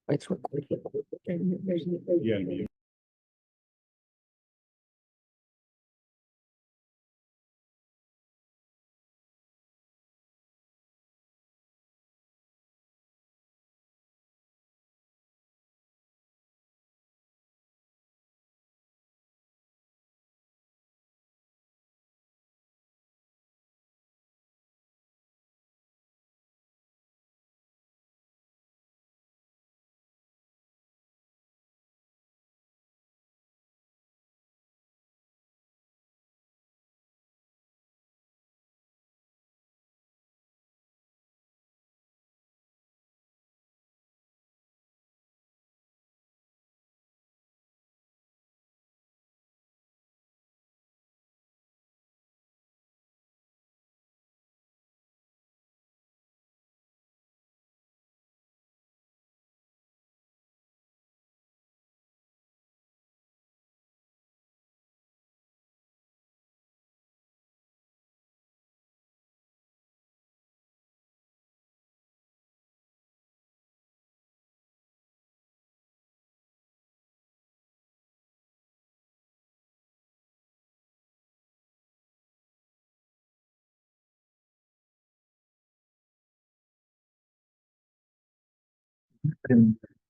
It's recorded. Yeah.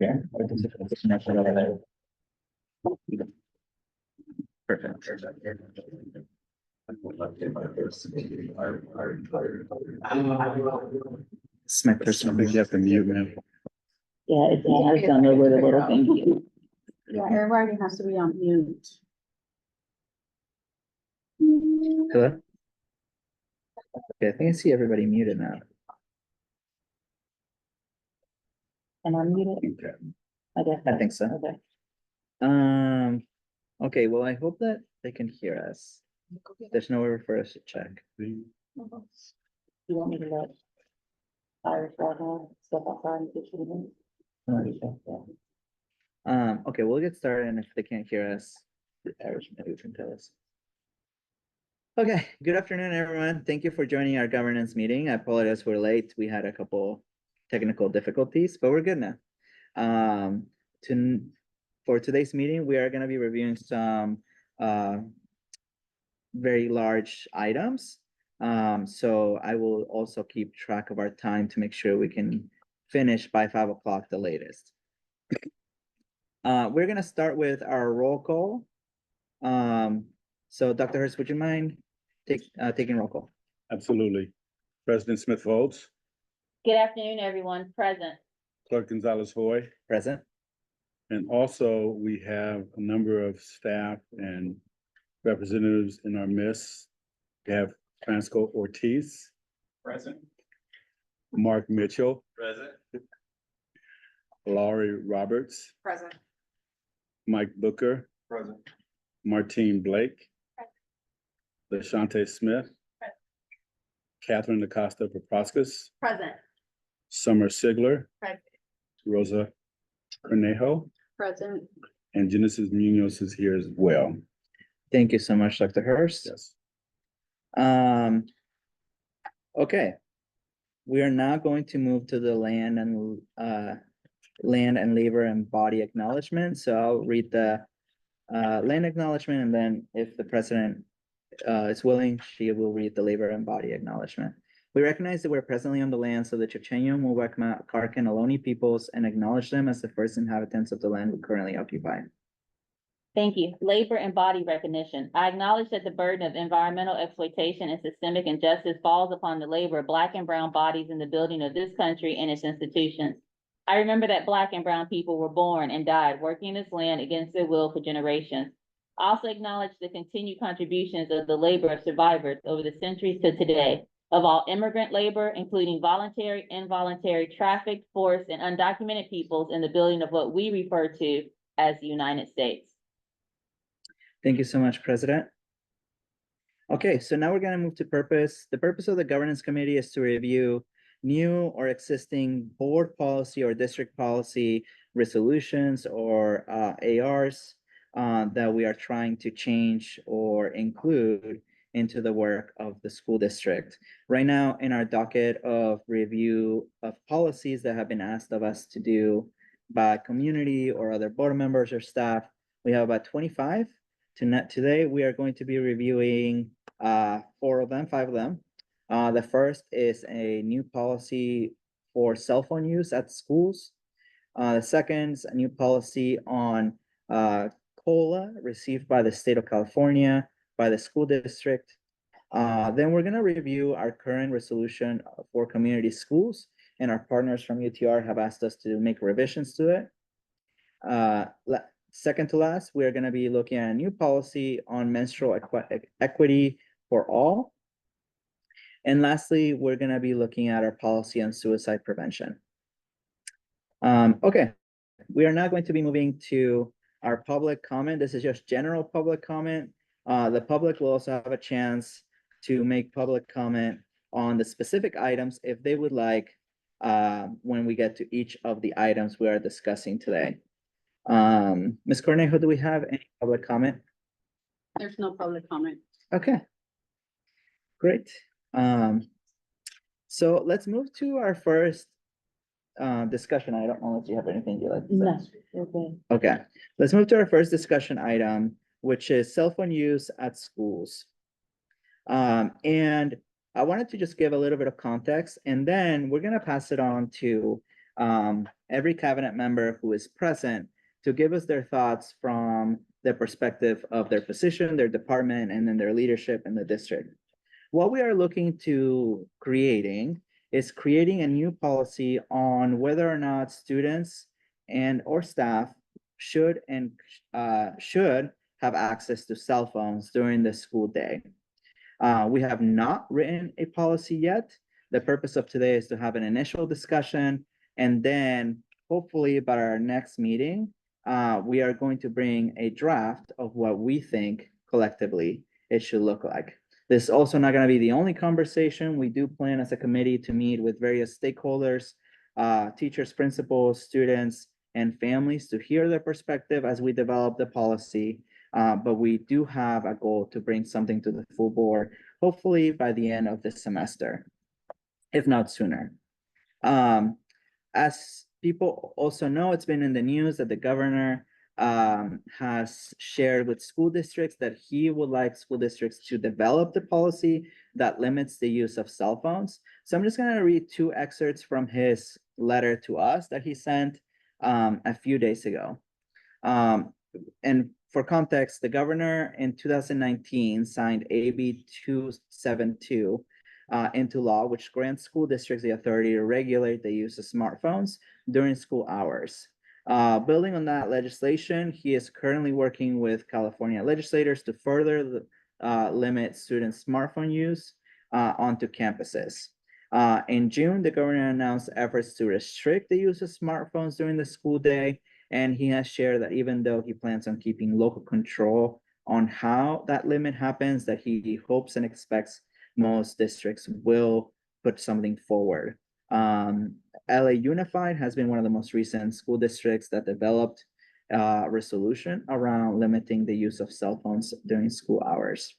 Yeah. Perfect. It's my personal. You have to mute, man. Yeah, it has done a little thing. Yeah, everybody has to be on mute. Hello? Okay, I think I see everybody muted now. And I'm muted. Okay. I guess. I think so. Okay. Okay, well, I hope that they can hear us. There's nowhere for us to check. You want me to let Irish walk on, step outside and get you Okay, we'll get started, and if they can't hear us, Irish maybe can tell us. Okay, good afternoon, everyone. Thank you for joining our governance meeting. I apologize we're late. We had a couple technical difficulties, but we're good now. For today's meeting, we are going to be reviewing some very large items. So I will also keep track of our time to make sure we can finish by 5 o'clock the latest. We're going to start with our roll call. So Dr. Hurst, would you mind taking roll call? Absolutely. President Smith votes. Good afternoon, everyone. Present. Clerk Gonzalez Hoy. Present. And also we have a number of staff and representatives in our midst. We have Francisco Ortiz. Present. Mark Mitchell. Present. Laurie Roberts. Present. Mike Booker. Present. Martine Blake. LaShante Smith. Present. Catherine Acosta Papraskas. Present. Summer Sigler. Present. Rosa Cornejo. Present. And Genesis Munoz is here as well. Thank you so much, Dr. Hurst. Yes. Okay. We are now going to move to the land and labor and body acknowledgement. So I'll read the land acknowledgement, and then if the president is willing, she will read the labor and body acknowledgement. We recognize that we're presently on the lands of the Chochenyo, Muwekma, Kark, and Ohlone peoples and acknowledge them as the first inhabitants of the land we currently occupy. Thank you. Labor and body recognition. I acknowledge that the burden of environmental exploitation and systemic injustice falls upon the labor of Black and brown bodies in the building of this country and its institutions. I remember that Black and brown people were born and died working this land against their will for generations. I also acknowledge the continued contributions of the labor of survivors over the centuries to today, of all immigrant labor, including voluntary, involuntary, trafficked, forced, and undocumented peoples in the building of what we refer to as the United States. Thank you so much, President. Okay, so now we're going to move to purpose. The purpose of the governance committee is to review new or existing board policy or district policy resolutions or ARs that we are trying to change or include into the work of the school district. Right now, in our docket of review of policies that have been asked of us to do by community or other board members or staff. We have about 25. Today, we are going to be reviewing 5 of them. The first is a new policy for cell phone use at schools. The second is a new policy on COLA received by the state of California, by the school district. Then we're gonna review our current resolution for community schools, and our partners from UTR have asked us to make revisions to it. Second to last, we are gonna be looking at a new policy on menstrual equity for all. And lastly, we're gonna be looking at our policy on suicide prevention. Okay, we are now going to be moving to our public comment. This is just general public comment. The public will also have a chance to make public comment on the specific items if they would like, when we get to each of the items we are discussing today. Ms. Cornejo, do we have any public comment? There's no public comment. Okay. Great. So let's move to our first discussion item, unless you have anything you'd like to say. No, okay. Okay, let's move to our first discussion item, which is cell phone use at schools. And I wanted to just give a little bit of context, and then we're gonna pass it on to every cabinet member who is present to give us their thoughts from the perspective of their position, their department, and then their leadership in the district. What we are looking to creating is creating a new policy on whether or not students and or staff should have access to cell phones during the school day. We have not written a policy yet. The purpose of today is to have an initial discussion, and then hopefully by our next meeting, we are going to bring a draft of what we think collectively it should look like. This is also not going to be the only conversation. We do plan as a committee to meet with various stakeholders, teachers, principals, students, and families to hear their perspective as we develop the policy. But we do have a goal to bring something to the full board, hopefully by the end of this semester, if not sooner. As people also know, it's been in the news that the governor has shared with school districts that he would like school districts to develop the policy that limits the use of cell phones. So I'm just gonna read 2 excerpts from his letter to us that he sent a few days ago. And for context, the governor in 2019 signed AB 272 into law, which grants school districts the authority to regulate the use of smartphones during school hours. Building on that legislation, he is currently working with California legislators to further limit student smartphone use onto campuses. In June, the governor announced efforts to restrict the use of smartphones during the school day, and he has shared that even though he plans on keeping local control on how that limit happens, that he hopes and expects most districts will put something forward. LA Unified has been one of the most recent school districts that developed a resolution around limiting the use of cell phones during school hours.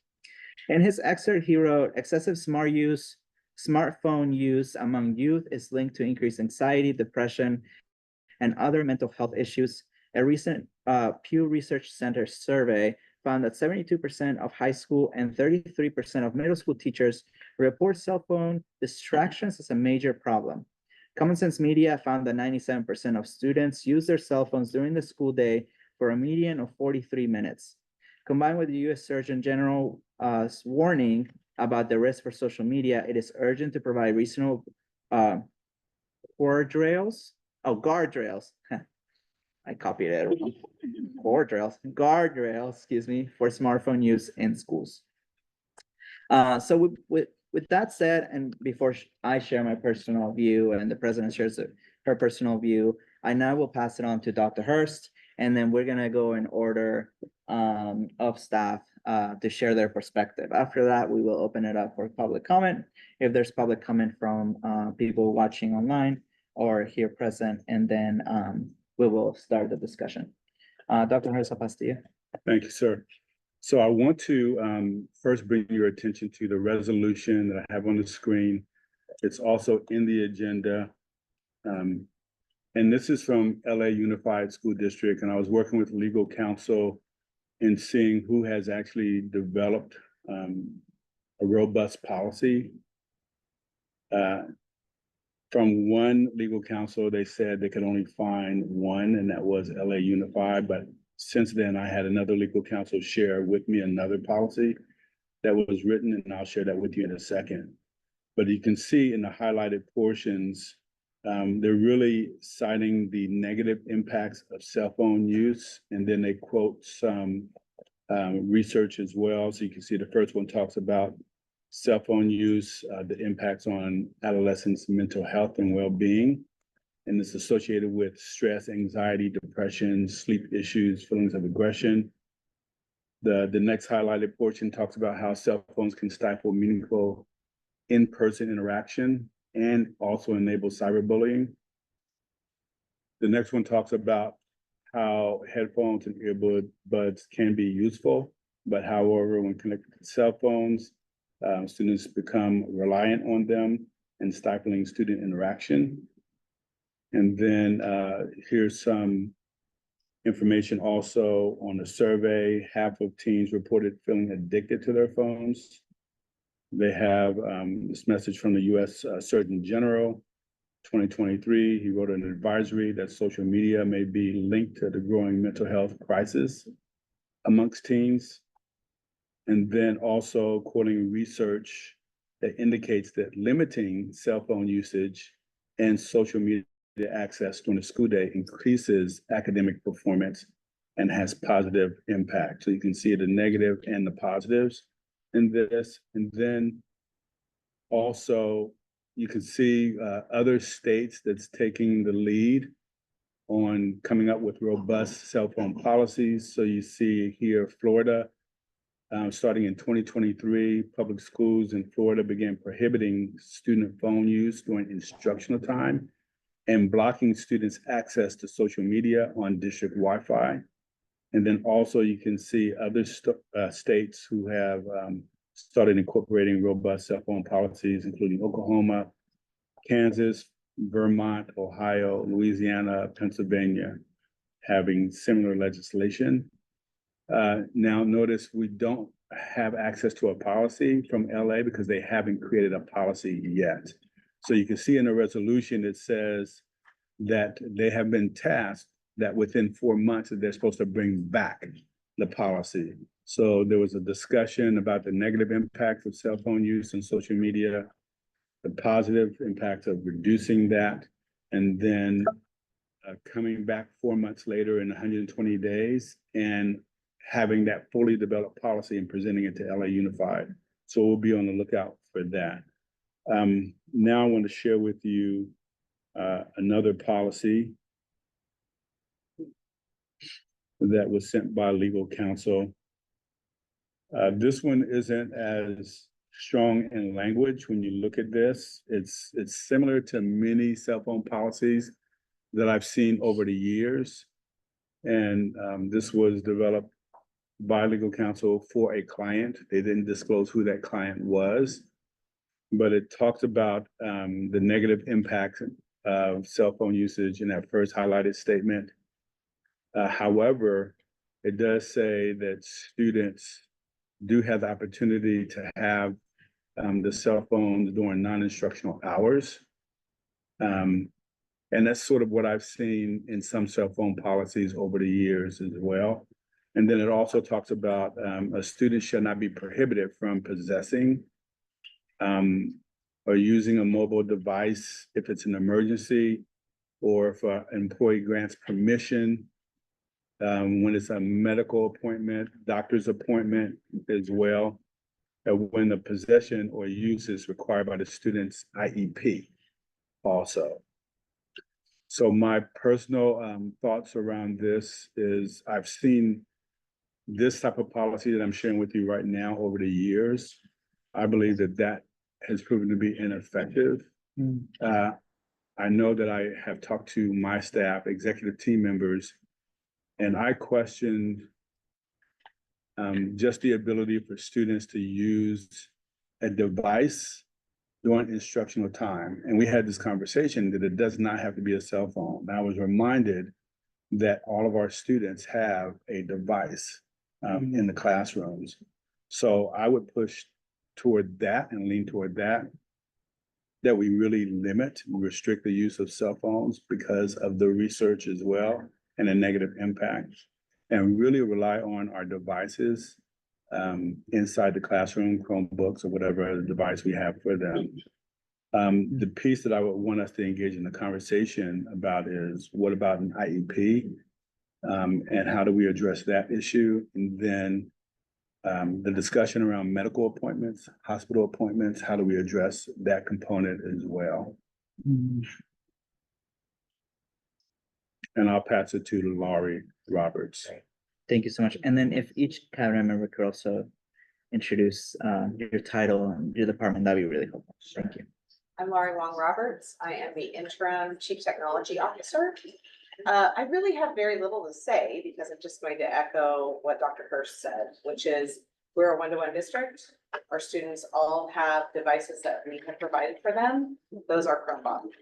In his excerpt, he wrote, excessive smartphone use among youth is linked to increased anxiety, depression, and other mental health issues. A recent Pew Research Center survey found that 72% of high school and 33% of middle school teachers report cell phone distractions as a major problem. Common Sense Media found that 97% of students use their cell phones during the school day for a median of 43 minutes. Combined with the U.S. Surgeon General's warning about the risk for social media, it is urgent to provide reasonable guardrails. I copied it. Guardrails, excuse me, for smartphone use in schools. So with that said, and before I share my personal view and the president shares her personal view, I now will pass it on to Dr. Hurst, and then we're gonna go in order of staff to share their perspective. After that, we will open it up for public comment. If there's public comment from people watching online or here present, and then we will start the discussion. Dr. Hurst, I'll pass to you. Thank you, sir. So I want to first bring your attention to the resolution that I have on the screen. It's also in the agenda. And this is from LA Unified School District, and I was working with legal counsel in seeing who has actually developed a robust policy. From one legal counsel, they said they could only find one, and that was LA Unified. But since then, I had another legal counsel share with me another policy that was written, and I'll share that with you in a second. But you can see in the highlighted portions, they're really citing the negative impacts of cell phone use, and then they quote some research as well. So you can see the first one talks about cell phone use, the impacts on adolescents' mental health and well-being, and it's associated with stress, anxiety, depression, sleep issues, feelings of aggression. The next highlighted portion talks about how cell phones can stifle meaningful in-person interaction and also enable cyberbullying. The next one talks about how headphones and earbuds can be useful, but however, when connected to cell phones, students become reliant on them and stifling student interaction. And then here's some information also on the survey. Half of teens reported feeling addicted to their phones. They have this message from the US Surgeon General, 2023. He wrote an advisory that social media may be linked to the growing mental health crisis amongst teens. And then also quoting research that indicates that limiting cell phone usage and social media access during the school day increases academic performance and has positive impact. So you can see the negative and the positives in this. And then also you can see other states that's taking the lead on coming up with robust cell phone policies. So you see here, Florida, starting in 2023, public schools in Florida began prohibiting student phone use during instructional time and blocking students' access to social media on district Wi-Fi. And then also you can see other states who have started incorporating robust cell phone policies, including Oklahoma, Kansas, Vermont, Ohio, Louisiana, Pennsylvania, having similar legislation. Now notice we don't have access to a policy from LA because they haven't created a policy yet. So you can see in the resolution, it says that they have been tasked that within 4 months that they're supposed to bring back the policy. So there was a discussion about the negative impacts of cell phone use and social media, the positive impact of reducing that, and then coming back 4 months later in 120 days and having that fully developed policy and presenting it to LA Unified. So we'll be on the lookout for that. Now I want to share with you another policy that was sent by legal counsel. This one isn't as strong in language when you look at this. It's similar to many cell phone policies that I've seen over the years. And this was developed by legal counsel for a client. They didn't disclose who that client was, but it talks about the negative impact of cell phone usage in that first highlighted statement. However, it does say that students do have the opportunity to have the cell phones during non-instructional hours. And that's sort of what I've seen in some cell phone policies over the years as well. And then it also talks about a student shall not be prohibited from possessing or using a mobile device if it's an emergency or if an employee grants permission when it's a medical appointment, doctor's appointment as well, when the possession or use is required by the student's IEP also. So my personal thoughts around this is I've seen this type of policy that I'm sharing with you right now over the years. I believe that that has proven to be ineffective. I know that I have talked to my staff, executive team members, and I questioned just the ability for students to use a device during instructional time. And we had this conversation that it does not have to be a cell phone. And I was reminded that all of our students have a device in the classrooms. So I would push toward that and lean toward that we really limit, restrict the use of cell phones because of the research as well and the negative impact. And really rely on our devices inside the classroom, Chromebooks or whatever device we have for them. The piece that I would want us to engage in the conversation about is what about an IEP? And how do we address that issue? And then the discussion around medical appointments, hospital appointments, how do we address that component as well? And I'll pass it to Laurie Roberts. Thank you so much. And then if each cabinet member could also introduce your title and your department, that'd be really helpful. Thank you. I'm Laurie Wong Roberts. I am the interim chief technology officer. I really have very little to say because I'm just going to echo what Dr. Hirsch said, which is we're a one-to-one district. Our students all have devices that we have provided for them. Those are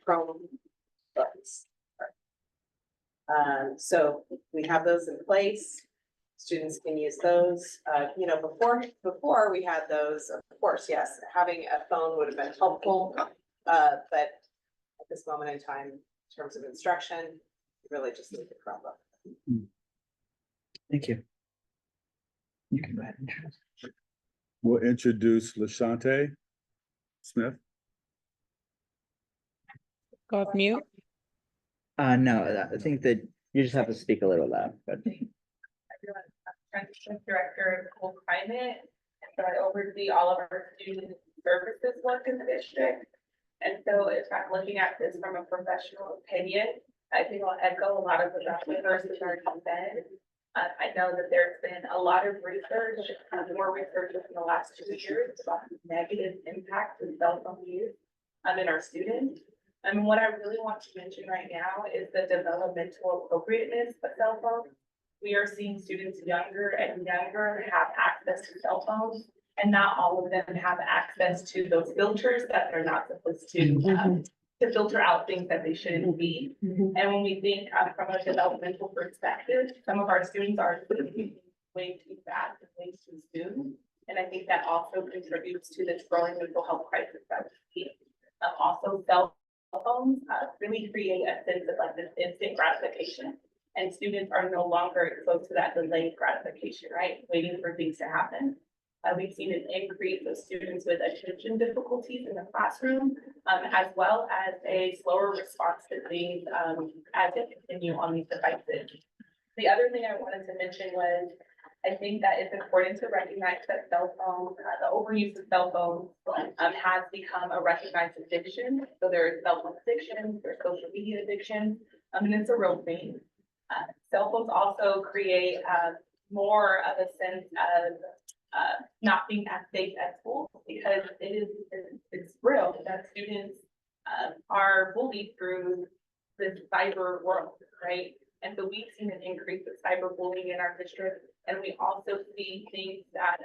Chromebooks. So we have those in place. Students can use those. Before we had those, of course, yes, having a phone would have been helpful. But at this moment in time, in terms of instruction, you really just need the Chromebook. Thank you. You can go ahead and introduce. We'll introduce LaShante Smith. Go off mute. No, I think that you just have to speak a little loud, but Everyone, I'm Transition Director of School Climate, and so I oversee all of our student services work in the district. And so if I'm looking at this from a professional opinion, I think I'll echo a lot of what Dr. Hirsch has already said. I know that there's been a lot of research, more research in the last 2 years about the negative impact of cell phone use in our students. And what I really want to mention right now is the developmental appropriateness of cell phones. We are seeing students younger and younger have access to cell phones, and not all of them have access to those filters that they're not supposed to filter out things that they shouldn't be. And when we think from a developmental perspective, some of our students are way too fast and way too soon. And I think that also contributes to this growing mental health crisis that we see. Also, cell phones really create a sense of like this instant gratification. And students are no longer exposed to that delayed gratification, right? Waiting for things to happen. We've seen an increase of students with attention difficulties in the classroom, as well as a slower response to things as they continue on these devices. The other thing I wanted to mention was, I think that it's important to recognize that cell phones, the overuse of cell phones has become a recognized addiction. So there's cell phone addiction, there's social media addiction, and it's a real thing. Cell phones also create more of a sense of not being as safe at school, because it's real that students are bullied through this cyber world, right? And so we've seen an increase of cyberbullying in our district, and we also see things that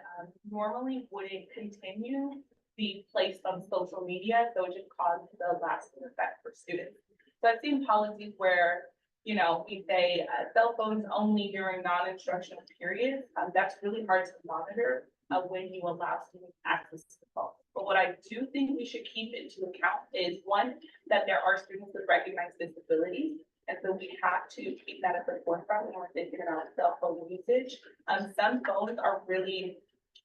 normally wouldn't continue be placed on social media, so it just causes a lasting effect for students. So I've seen policies where, you know, we say cell phones only during non-instructional periods. That's really hard to monitor when you allow students access to the phone. But what I do think we should keep into account is, one, that there are students with recognized disabilities. And so we have to keep that at the forefront when we're thinking about cell phone usage. Some phones are really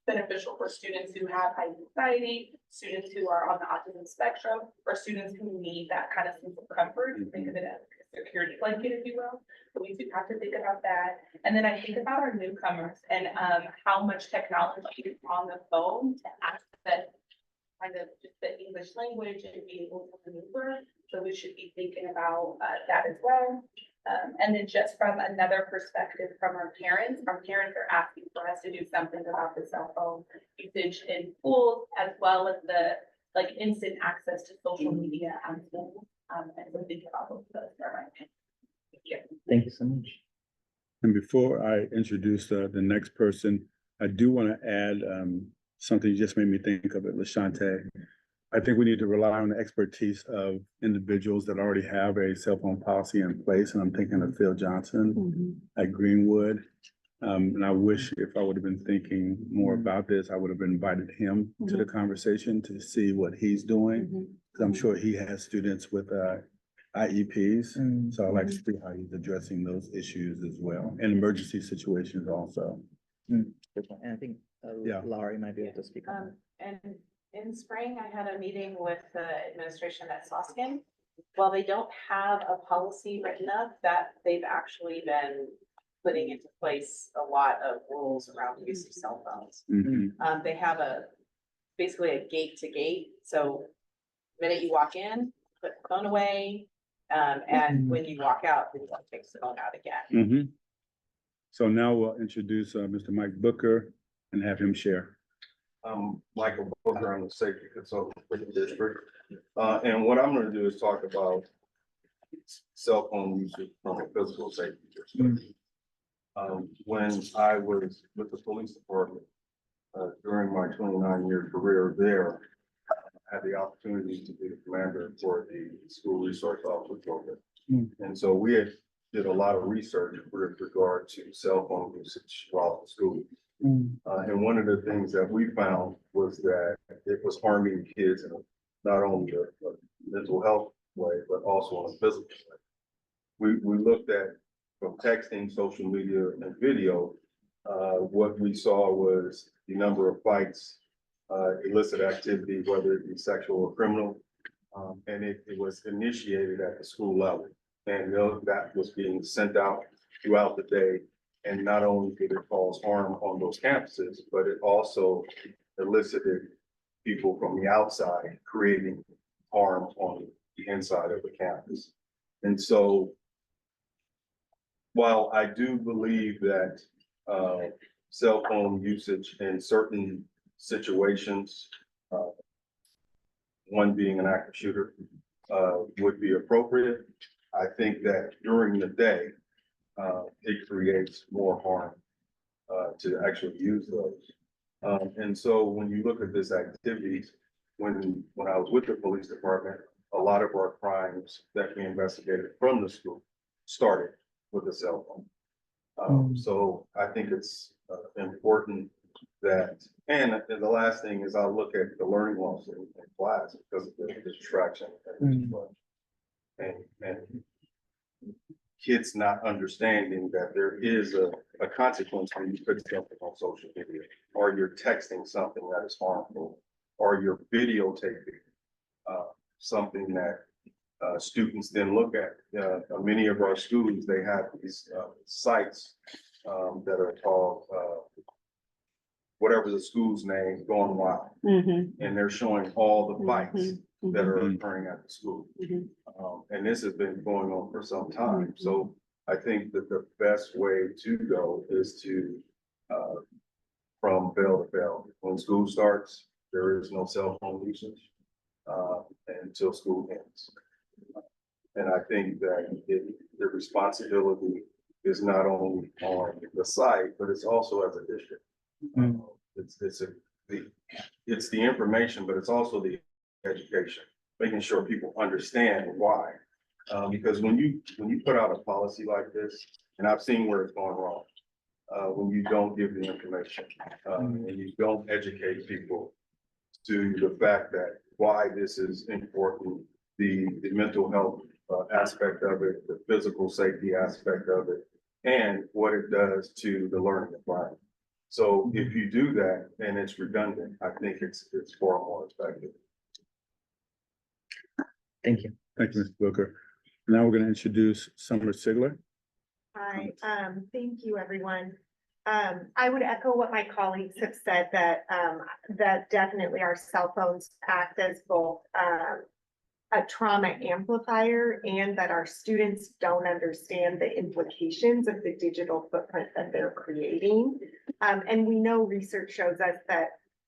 beneficial for students who have high anxiety, students who are on the autism spectrum, or students who need that kind of sense of comfort. Think of it as a security blanket, if you will. So we do have to think about that. And then I think about our newcomers and how much technology is on the phone to access kind of just the English language and be able to maneuver. So we should be thinking about that as well. And then just from another perspective from our parents are asking for us to do something about the cell phone usage in schools, as well as the like instant access to social media and schools. And so think about both of those for my opinion. Thank you. thank you so much. And before I introduce the next person, I do want to add something you just made me think of it, LaShante. I think we need to rely on the expertise of individuals that already have a cell phone policy in place, and I'm thinking of Phil Johnson at Greenwood. And I wish if I would have been thinking more about this, I would have invited him to the conversation to see what he's doing. Cause I'm sure he has students with, IEPs, so I'd like to see how he's addressing those issues as well, and emergency situations also. Good point. And I think Yeah. Laurie might be able to speak on And in spring, I had a meeting with the administration at Soskin. While they don't have a policy written up, that they've actually been putting into place a lot of rules around the use of cell phones. Mhm. They have basically a gate to gate, so minute you walk in, put the phone away. And when you walk out, then you want to take the phone out again. Mhm. So now we'll introduce, Mr. Mike Booker and have him share. Michael Booker, I'm the safety consultant for the district. And what I'm gonna do is talk about cell phone usage from a physical safety perspective. When I was with the police department, during my 29-year career there, I had the opportunity to be the commander for the school resource officer program. And so we did a lot of research with regard to cell phone usage while in school. And one of the things that we found was that it was harming kids in not only a mental health way, but also in a physical way. We looked at from texting, social media, and video. What we saw was the number of fights, illicit activity, whether it be sexual or criminal. And it was initiated at the school level. And that was being sent out throughout the day. And not only did it cause harm on those campuses, but it also elicited people from the outside creating harm on the inside of the campus. And so while I do believe that cell phone usage in certain situations, one being an active shooter, would be appropriate, I think that during the day, it creates more harm to actually use those. And so when you look at this activities, when I was with the police department, a lot of our crimes that we investigated from the school started with a cell phone. So I think it's important that, and the last thing is I'll look at the learning loss in class because of the distraction. And kids not understanding that there is a consequence when you put something on social media, or you're texting something that is harmful, or you're videotaping something that students then look at. Many of our schools, they have these sites that are called whatever the school's name, Going Wild. And they're showing all the fights that are occurring at the school. And this has been going on for some time. So I think that the best way to go is to, from bell to bell. When school starts, there is no cell phone usage until school ends. And I think that the responsibility is not only on the site, but it's also as a district. It's the information, but it's also the education, making sure people understand why. Because when you put out a policy like this, and I've seen where it's gone wrong, when you don't give the information, and you don't educate people to the fact that why this is important, the mental health aspect of it, the physical safety aspect of it, and what it does to the learning environment. So if you do that and it's redundant, I think it's far more effective. Thank you. Thank you, Mr. Booker. Now we're going to introduce Summer Sigler. Hi, thank you, everyone. I would echo what my colleagues have said, that that definitely our cell phones act as both a trauma amplifier, and that our students don't understand the implications of the digital footprint that they're creating. And we know research shows us that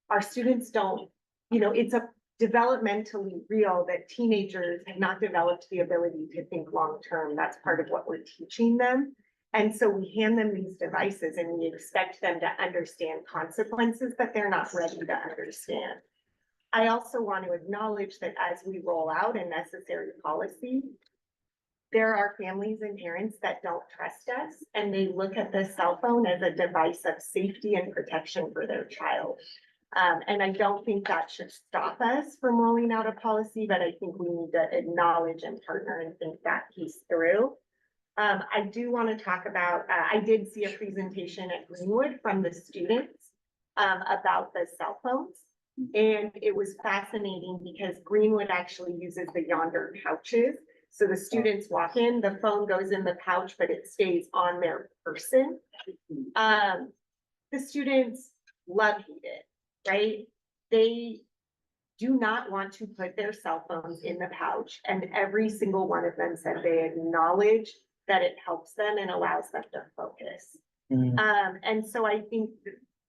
our students don't, it's a developmentally real that teenagers have not developed the ability to think long-term. That's part of what we're teaching them. And so we hand them these devices and we expect them to understand consequences that they're not ready to understand. I also want to acknowledge that as we roll out a necessary policy, there are families and parents that don't trust us and they look at the cell phone as a device of safety and protection for their child. And I don't think that should stop us from rolling out a policy, but I think we need to acknowledge and partner and think that piece through. I do want to talk about, I did see a presentation at Greenwood from the students about the cell phones. And it was fascinating because Greenwood actually uses the Yonder pouches. So the students walk in, the phone goes in the pouch, but it stays on their person. The students love it, right? They do not want to put their cell phones in the pouch. And every single one of them said they acknowledge that it helps them and allows them to focus. Mm. And so I think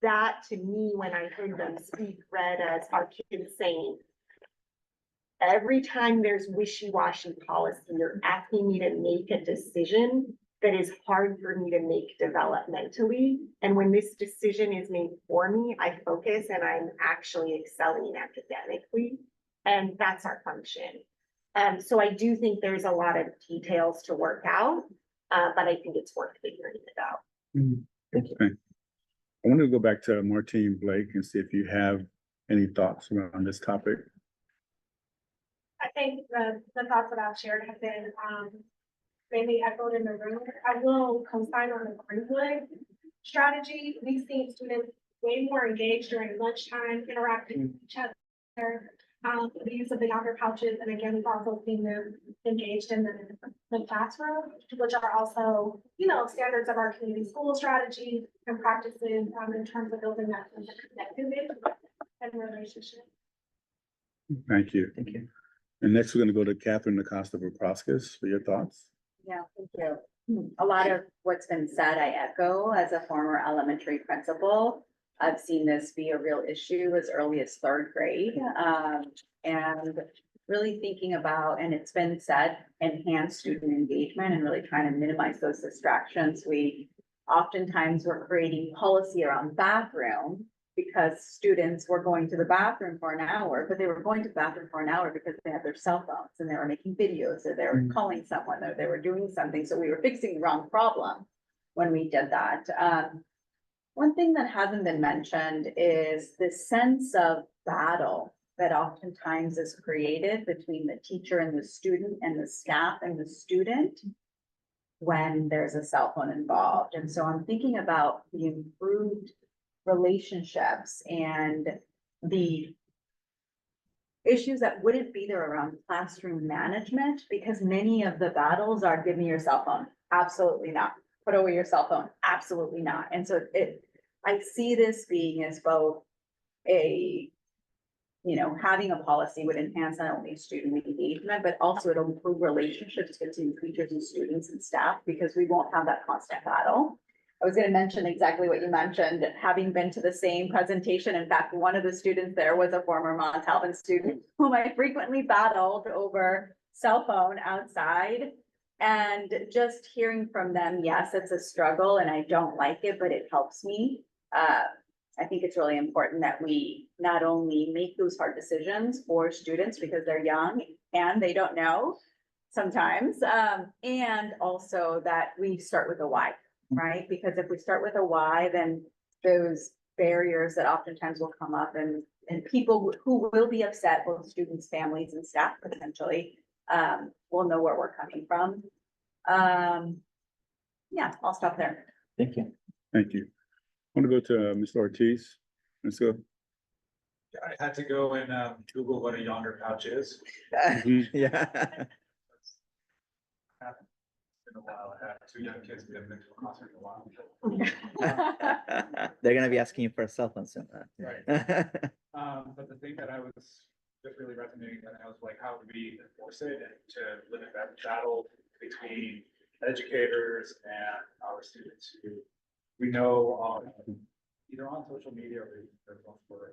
that to me, when I heard them speak, read as our kids saying, every time there's wishy-washy policy, you're asking me to make a decision that is hard for me to make developmentally. And when this decision is made for me, I focus and I'm actually excelling academically. And that's our function. So I do think there's a lot of details to work out, but I think it's worth figuring it out. Mm. Thank you. I want to go back to Martine Blake and see if you have any thoughts around this topic. I think the thoughts that I've shared have been mainly echoed in the room. I will co-sign on the Greenwood strategy. We've seen students way more engaged during lunchtime, interacting with each other, the use of the Yonder pouches. And again, we've also seen them engaged in the classroom, which are also, you know, standards of our community school strategy and practices in terms of building that sense of connectivity and relationship. Thank you. Thank you. And next, we're going to go to Catherine Acosta Proskis for your thoughts. Yeah, thank you. A lot of what's been said, I echo as a former elementary principal. I've seen this be a real issue as early as third grade. And really thinking about, and it's been said, enhance student engagement and really trying to minimize those distractions. We oftentimes were creating policy around bathroom because students were going to the bathroom for an hour, but they were going to the bathroom for an hour because they had their cell phones and they were making videos or they were calling someone or they were doing something. So we were fixing the wrong problem when we did that. One thing that hasn't been mentioned is this sense of battle that oftentimes is created between the teacher and the student and the staff and the student when there's a cell phone involved. And so I'm thinking about the improved relationships and the issues that wouldn't be there around classroom management, because many of the battles are give me your cell phone. Absolutely not. Put away your cell phone. Absolutely not. And so I see this being as both a, you know, having a policy would enhance not only student engagement, but also it'll improve relationships between teachers and students and staff because we won't have that constant battle. I was going to mention exactly what you mentioned, having been to the same presentation. In fact, one of the students there was a former Montalban student whom I frequently battled over cell phone outside. And just hearing from them, yes, it's a struggle and I don't like it, but it helps me. I think it's really important that we not only make those hard decisions for students because they're young and they don't know sometimes, and also that we start with a why. Right? Because if we start with a why, then those barriers that oftentimes will come up and people who will be upset, both students, families and staff potentially, will know where we're coming from. Yeah, I'll stop there. Thank you. Thank you. I want to go to Ms. Ortiz. Let's go. I had to go and Google what a Yonder pouch is. Yeah. In a while, I had 2 young kids who haven't been to a concert in a while. They're gonna be asking you for a cell phone soon. Right. But the thing that I was just really resonating with, I was like, how do we enforce it and to limit that battle between educators and our students who we know either on social media or they're both for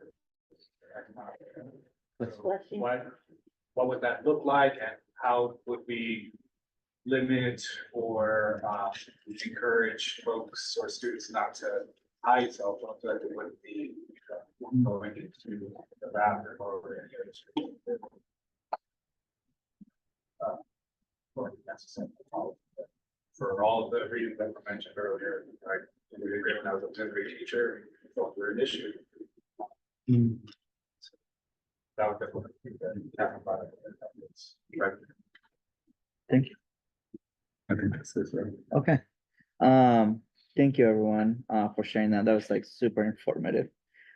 what would that look like and how would we limit or encourage folks or students not to hide cell phones so that they wouldn't be going into the bathroom or any other space. Or necessary. For all of the reasons that were mentioned earlier, I would agree when I was a 10th grade teacher, I thought we were an issue. Mm, That would definitely be that about it. Right. Thank you. I think that's it, right? Okay. Thank you everyone, for sharing that. That was like super informative.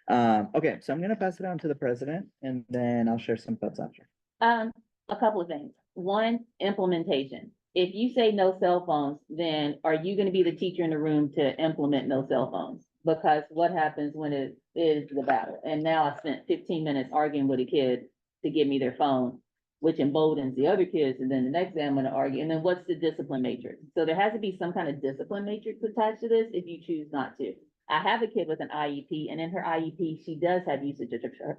Okay, so I'm gonna pass it on to the president and then I'll share some thoughts after. A couple of things. One, implementation. If you say no cell phones, then are you gonna be the teacher in the room to implement no cell phones? Because what happens when it is the battle? And now I spent 15 minutes arguing with a kid to give me their phone, which emboldens the other kids, and then the next day I'm gonna argue, and then what's the discipline matrix? So there has to be some kind of discipline matrix attached to this if you choose not to. I have a kid with an IEP, and in her IEP, she does have usage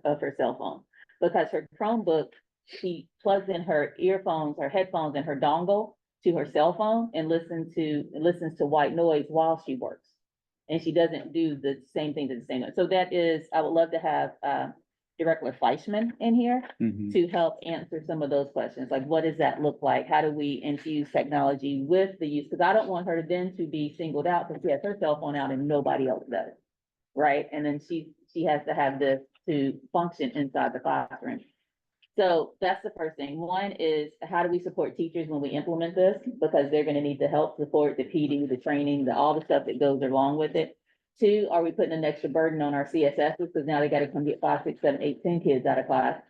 of her cell phone. Because her Chromebook, she plugs in her earphones, her headphones, and her dongle to her cell phone and listens to white noise while she works. And she doesn't do the same things at the same time. So that is, I would love to have, Director Fleischman in here Mhm. to help answer some of those questions, like what does that look like? How do we infuse technology with the use? Because I don't want her then to be singled out because she has her cell phone out and nobody else does. Right? And then she has to have this to function inside the classroom. So that's the first thing. One is, how do we support teachers when we implement this? Because they're gonna need the help, support, the PD, the training, all the stuff that goes along with it. Two, are we putting an extra burden on our CSSs? Because now they gotta come get 5, 6, 7, 8, 10 kids out of class.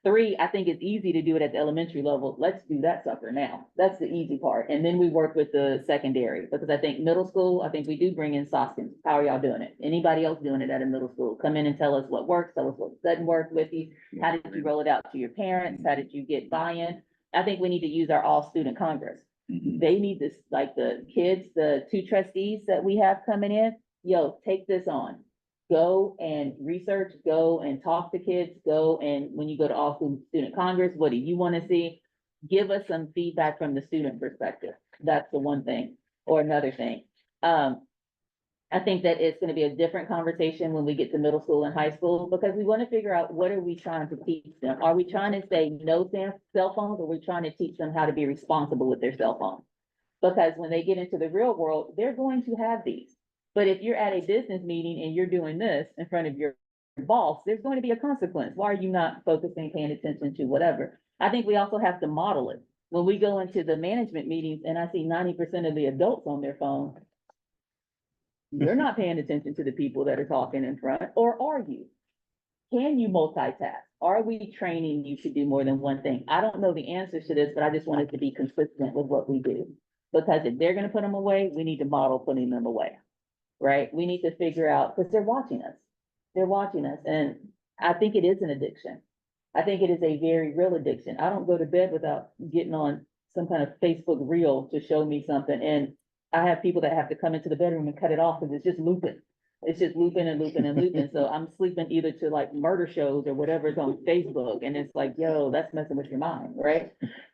Three, I think it's easy to do it at the elementary level. Let's do that sucker now. That's the easy part. And then we work with the secondary, because I think middle school, I think we do bring in Soskins. How are y'all doing it? Anybody else doing it at a middle school? Come in and tell us what works, tell us what doesn't work with you. How did you roll it out to your parents? How did you get buy-in? I think we need to use our all-student congress. Mhm. They need this, like the kids, the 2 trustees that we have coming in, yo, take this on. Go and research, go and talk to kids, go and when you go to all student congress, what do you want to see? Give us some feedback from the student perspective. That's the one thing. Or another thing. I think that it's gonna be a different conversation when we get to middle school and high school, because we want to figure out what are we trying to teach them? Are we trying to say no cell phones, or are we trying to teach them how to be responsible with their cell phone? Because when they get into the real world, they're going to have these. But if you're at a business meeting and you're doing this in front of your boss, there's going to be a consequence. Why are you not focusing, paying attention to whatever? I think we also have to model it. When we go into the management meetings and I see 90% of the adults on their phone, you're not paying attention to the people that are talking in front, or are you? Can you multitask? Are we training you to do more than one thing? I don't know the answers to this, but I just want it to be consistent with what we do. Because if they're gonna put them away, we need to model putting them away, right? We need to figure out, because they're watching us. They're watching us, and I think it is an addiction. I think it is a very real addiction. I don't go to bed without getting on some kind of Facebook reel to show me something, and I have people that have to come into the bedroom and cut it off because it's just looping. It's just looping and looping and looping. So I'm sleeping either to like murder shows or whatever's on Facebook. And it's like, yo, that's messing with your mind, right?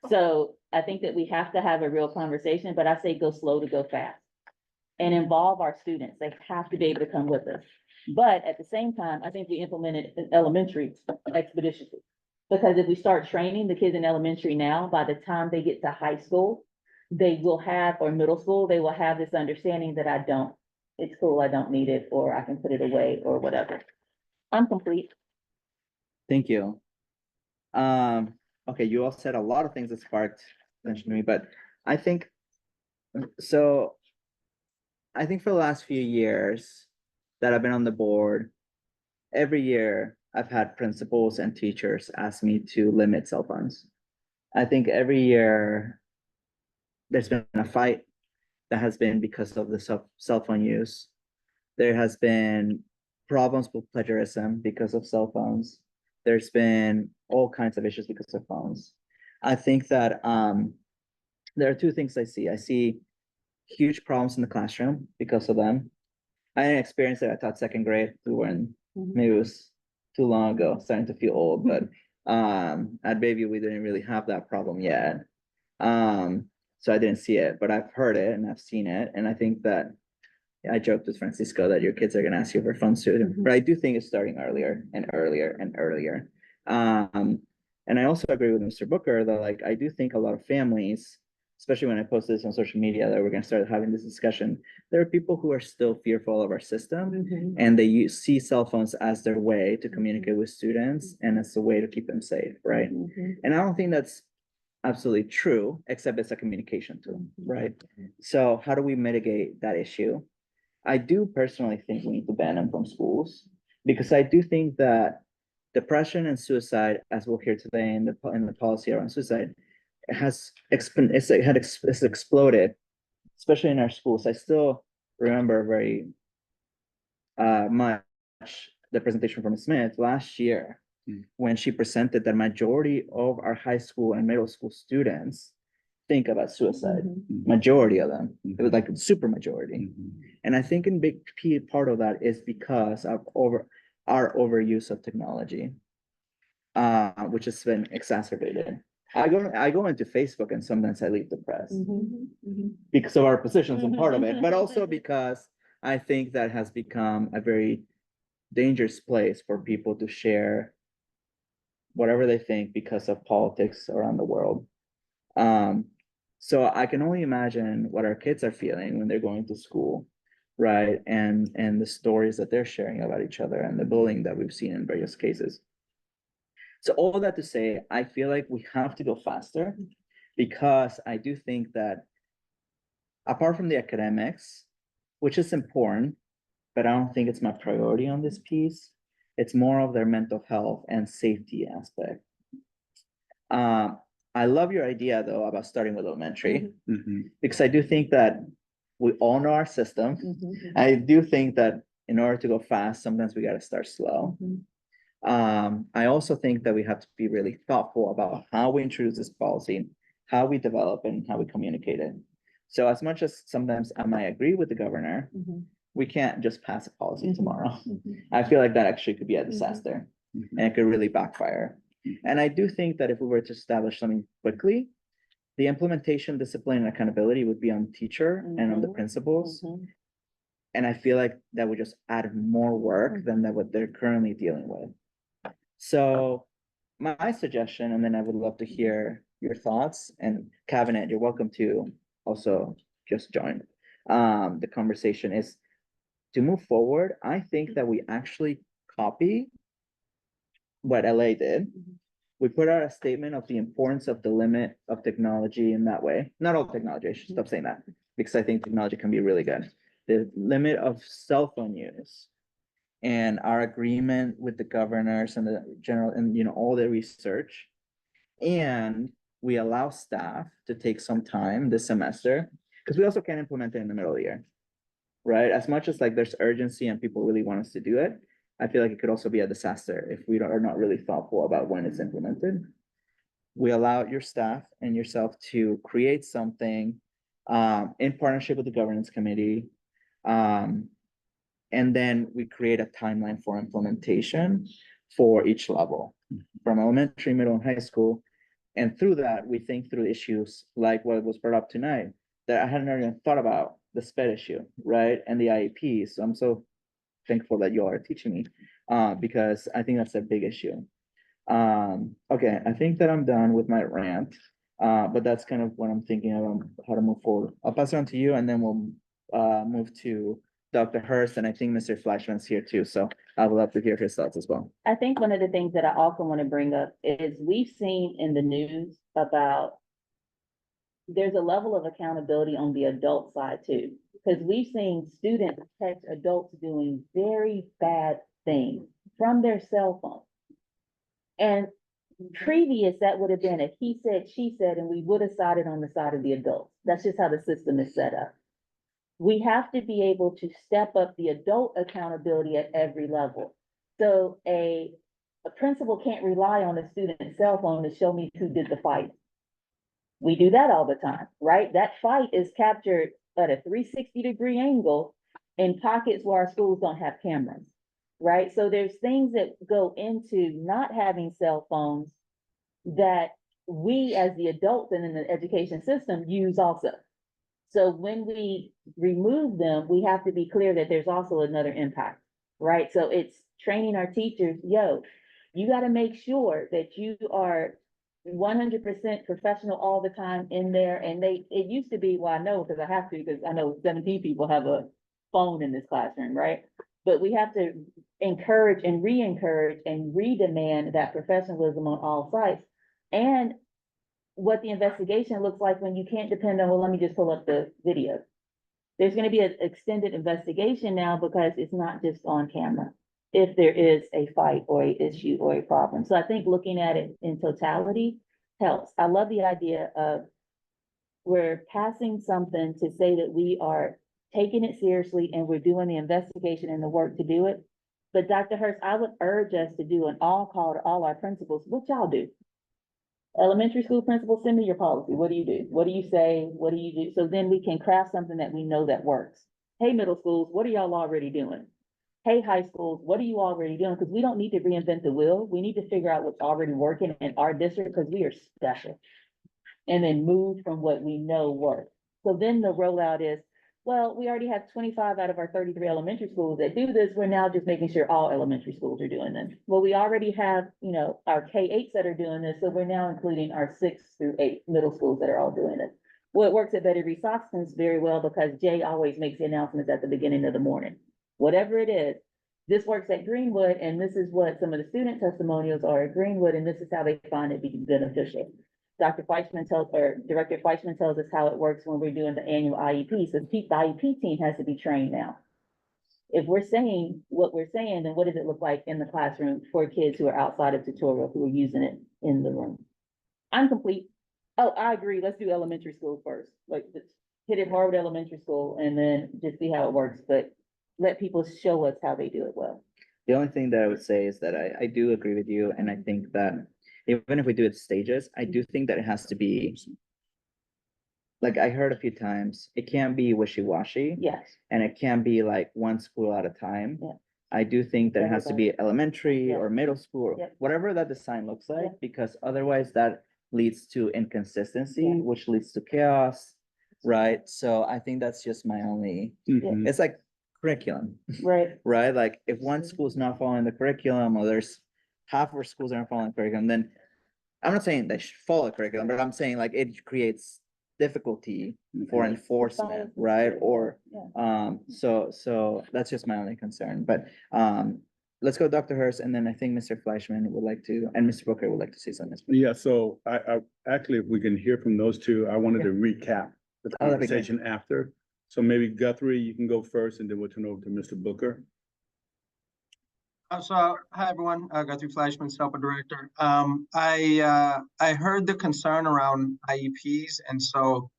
So I think that we have to have a real conversation, but I say go slow to go fast. And involve our students. They have to be able to come with us. But at the same time, I think we implemented in elementary expeditiously. Because if we start training the kids in elementary now, by the time they get to high school, they will have, or middle school, they will have this understanding that it's cool, I don't need it, or I can put it away, or whatever. I'm complete. Thank you. Okay, you all said a lot of things that sparked attention to me, but I think, so I think for the last few years that I've been on the board, every year I've had principals and teachers ask me to limit cell phones. I think every year there's been a fight that has been because of the cell phone use. There has been problems with plagiarism because of cell phones. There's been all kinds of issues because of phones. I think that there are 2 things I see. I see huge problems in the classroom because of them. I didn't experience it. I taught 2nd grade. We were in, maybe it was too long ago, starting to feel old, but at Bayview, we didn't really have that problem yet. So I didn't see it, but I've heard it and I've seen it. And I think that I joked with Francisco that your kids are gonna ask you for funds soon, but I do think it's starting earlier and earlier and earlier. And I also agree with Mr. Booker that like, I do think a lot of families, especially when I post this on social media, that we're gonna start having this discussion. There are people who are still fearful of our system and they see cell phones as their way to communicate with students and as a way to keep them safe, right? And I don't think that's absolutely true, except it's a communication tool, right? So how do we mitigate that issue? I do personally think we need to ban them from schools, because I do think that depression and suicide, as we'll hear today in the policy around suicide, it's exploded, especially in our schools. I still remember very much the presentation from Ms. Smith last year when she presented that majority of our high school and middle school students think about suicide. Majority of them, it was like a super majority. And I think a big part of that is because of our overuse of technology, which has been exacerbated. I go into Facebook and sometimes I leave depressed because of our positions and part of it, but also because I think that has become a very dangerous place for people to share whatever they think because of politics around the world. So I can only imagine what our kids are feeling when they're going to school, right? And the stories that they're sharing about each other and the bullying that we've seen in various cases. So all that to say, I feel like we have to go faster, because I do think that apart from the academics, which is important, but I don't think it's my priority on this piece, it's more of their mental health and safety aspect. I love your idea though about starting with elementary, because I do think that we all know our system. I do think that in order to go fast, sometimes we gotta start slow. I also think that we have to be really thoughtful about how we introduce this policy, how we develop it, and how we communicate it. So as much as sometimes I might agree with the governor, we can't just pass a policy tomorrow. I feel like that actually could be a disaster and it could really backfire. And I do think that if we were to establish something quickly, the implementation, discipline, and accountability would be on the teacher and on the principals. And I feel like that would just add more work than what they're currently dealing with. So my suggestion, and then I would love to hear your thoughts, and Cabinet, you're welcome to also just join the conversation, is to move forward. I think that we actually copy what LA did. We put out a statement of the importance of the limit of technology in that way. Not all technology, I should stop saying that, because I think technology can be really good. The limit of cell phone use and our agreement with the governors and the general, and all the research. And we allow staff to take some time this semester, because we also can't implement it in the middle of the year, right? As much as like there's urgency and people really want us to do it, I feel like it could also be a disaster if we are not really thoughtful about when it's implemented. We allow your staff and yourself to create something in partnership with the governance committee. And then we create a timeline for implementation for each level, from elementary, middle, and high school. And through that, we think through issues like what was brought up tonight that I hadn't even thought about, the SPED issue, right? And the IEPs. So I'm so thankful that you all are teaching me, because I think that's a big issue. Okay, I think that I'm done with my rant, but that's kind of what I'm thinking of how to move forward. I'll pass it on to you, and then we'll move to Dr. Hurst, and I think Mr. Flashman's here too, so I would love to hear his thoughts as well. I think one of the things that I also want to bring up is we've seen in the news about there's a level of accountability on the adult side too, because we've seen students catch adults doing very bad things from their cell phone. And previous, that would have been a he said, she said, and we would have sided on the side of the adults. That's just how the system is set up. We have to be able to step up the adult accountability at every level. So a principal can't rely on a student's cell phone to show me who did the fight. We do that all the time, right? That fight is captured at a 360-degree angle in pockets where our schools don't have cameras, right? So there's things that go into not having cell phones that we as the adults and in the education system use also. So when we remove them, we have to be clear that there's also another impact, right? So it's training our teachers, yo, you gotta make sure that you are 100% professional all the time in there. And it used to be, well, I know, because I have to, because I know 17 people have a phone in this classroom, right? But we have to encourage and re-encourage and redemand that professionalism on all sites. And what the investigation looks like when you can't depend on, well, let me just pull up the video. There's gonna be an extended investigation now because it's not just on camera. If there is a fight or a issue or a problem. So I think looking at it in totality helps. I love the idea of we're passing something to say that we are taking it seriously and we're doing the investigation and the work to do it. But Dr. Hurst, I would urge us to do an all call to all our principals. What y'all do? Elementary school principals, send me your policy. What do you do? What do you say? What do you do? So then we can craft something that we know that works. Hey, middle schools, what are y'all already doing? Hey, high schools, what are you already doing? Because we don't need to reinvent the wheel. We need to figure out what's already working in our district because we are special. And then move from what we know works. So then the rollout is, well, we already have 25 out of our 33 elementary schools that do this. We're now just making sure all elementary schools are doing this. Well, we already have, our K-8s that are doing this. So we're now including our 6 through 8 middle schools that are all doing it. Well, it works at Betty Reed Stockton's very well because Jay always makes the announcements at the beginning of the morning. Whatever it is, this works at Greenwood, and this is what some of the student testimonials are at Greenwood, and this is how they find it be beneficial. Director Fleischman tells us how it works when we're doing the annual IEP. So the IEP team has to be trained now. If we're saying what we're saying, then what does it look like in the classroom for kids who are outside of tutorial, who are using it in the room? I'm complete. Oh, I agree. Let's do elementary school first. Like, just hit it hard with elementary school and then just see how it works. But let people show us how they do it well. The only thing that I would say is that I do agree with you, and I think that even if we do it stages, I do think that it has to be, like I heard a few times, it can't be wishy-washy. Yes. And it can't be like one school at a time. Yeah. I do think that it has to be elementary Yeah. or middle school, Yeah. whatever that design looks like, Yeah. because otherwise that leads to inconsistency, Yeah. which leads to chaos, right? So I think that's just my only, Mhm. it's like curriculum, Right. right? Like if one school's not following the curriculum, or there's half of our schools aren't following the curriculum, then I'm not saying they should follow the curriculum, but I'm saying like it creates difficulty for enforcement, right? Or, Yeah. so that's just my only concern, but, let's go Dr. Hurst, and then I think Mr. Fleischman would like to, and Mr. Booker would like to say something. Yeah, so I actually, if we can hear from those two, I wanted to recap the Oh, that'd be great. conversation after. So maybe Guthrie, you can go first, and then we'll turn over to Mr. Booker. So, hi, everyone, Guthrie Fleischman, SELPA Director. I heard the concern around IEPs, and so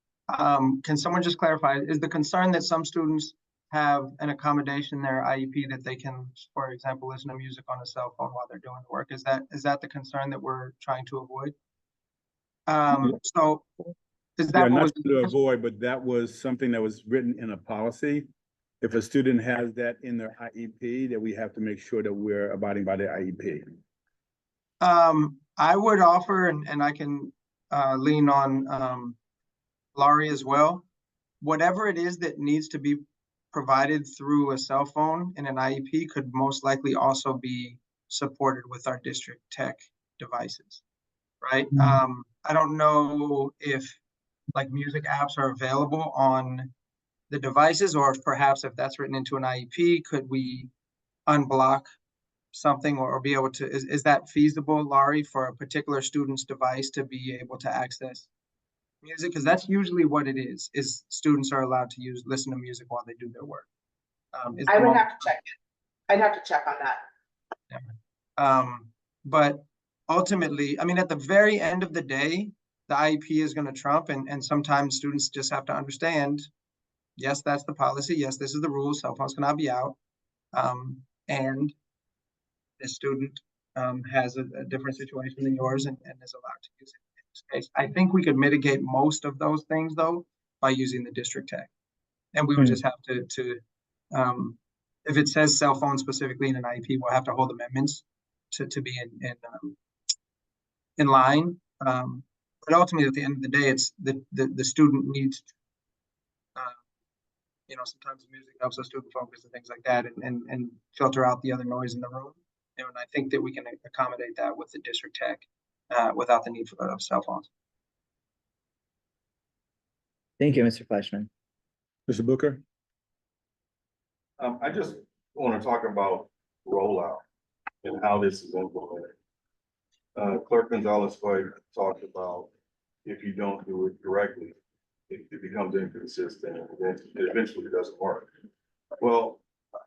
can someone just clarify, is the concern that some students have an accommodation in their IEP that they can, for example, listen to music on a cell phone while they're doing the work? Is that the concern that we're trying to avoid? So is Yeah, that what not was? to avoid, but that was something that was written in a policy. If a student has that in their IEP, that we have to make sure that we're abiding by their IEP. I would offer, and I can lean on Laurie as well. Whatever it is that needs to be provided through a cell phone in an IEP could most likely also be supported with our district tech devices, right? I don't know if like music apps are available on the devices, or if perhaps if that's written into an IEP, could we unblock something or be able to, is that feasible, Laurie, for a particular student's device to be able to access music? Because that's usually what it is students are allowed to listen to music while they do their work. I would have to check it. I'd have to check on that. Yeah. But ultimately, I mean, at the very end of the day, the IEP is going to trump, and sometimes students just have to understand, yes, that's the policy. Yes, this is the rule. Cell phones cannot be out. And the student has a different situation than yours and is allowed to use it in this case. I think we could mitigate most of those things, though, by using the district tech. And we would just have to if it says cell phone specifically in an IEP, we'll have to hold amendments to be in line. But ultimately, at the end of the day, it's the student needs You know, sometimes music helps us student focus and things like that and filter out the other noise in the room. And I think that we can accommodate that with the district tech, without the need of cell phones. Thank you, Mr. Fleshman. Mr. Booker? I just want to talk about rollout and how this is implemented. Clerk Gonzalez-White talked about if you don't do it correctly, it becomes inconsistent and then it eventually doesn't work. Well,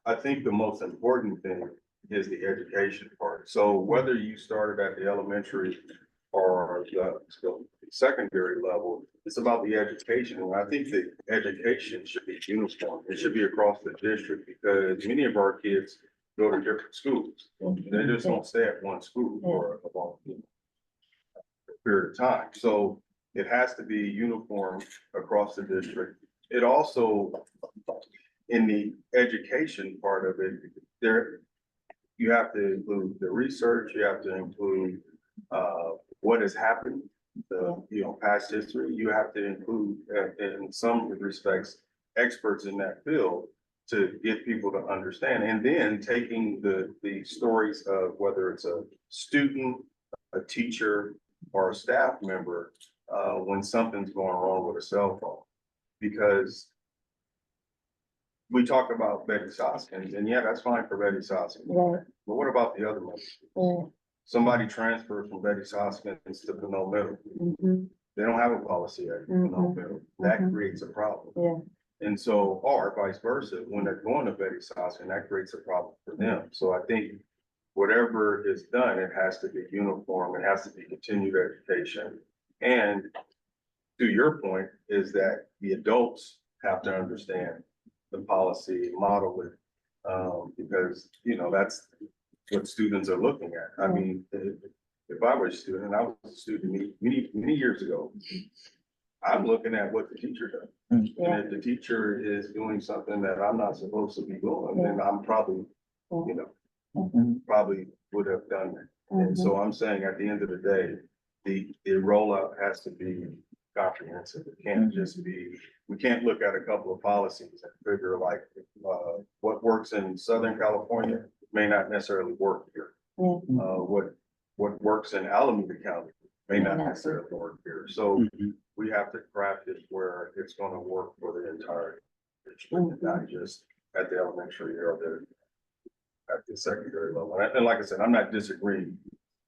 I think the most important thing is the education part. So whether you started at the elementary or the secondary level, it's about the education. And I think the education should be uniform. It should be across the district because many of our kids go to different schools. They just don't stay at one school for a long period of time. So it has to be uniform across the district. It also, in the education part of it, you have to include the research, you have to include what has happened, past history. You have to include, in some respects, experts in that field to get people to understand. And then taking the stories of whether it's a student, a teacher, or a staff member, when something's going wrong with a cell phone. Because we talk about Betty Soskins, and yeah, that's fine for Betty Soskins. Right. But what about the other members? Somebody transferred from Betty Soskins to Pinot Middle. They don't have a policy at Pinot Middle. That creates a problem. And so, or vice versa, when they're going to Betty Soskins, that creates a problem for them. So I think whatever is done, it has to be uniform. It has to be continued education. And to your point is that the adults have to understand the policy, model it, because, that's what students are looking at. I mean, if I was a student, I was a student many years ago, I'm looking at what the teacher does. And if the teacher is doing something that I'm not supposed to be doing, then I'm probably, probably would have done it. And so I'm saying at the end of the day, the rollout has to be comprehensive. It can't just be, we can't look at a couple of policies and figure like, what works in Southern California may not necessarily work here. What works in Alameda County may not necessarily work here. So we have to craft it where it's gonna work for the entire district, not just at the elementary or at the secondary level. And like I said, I'm not disagreeing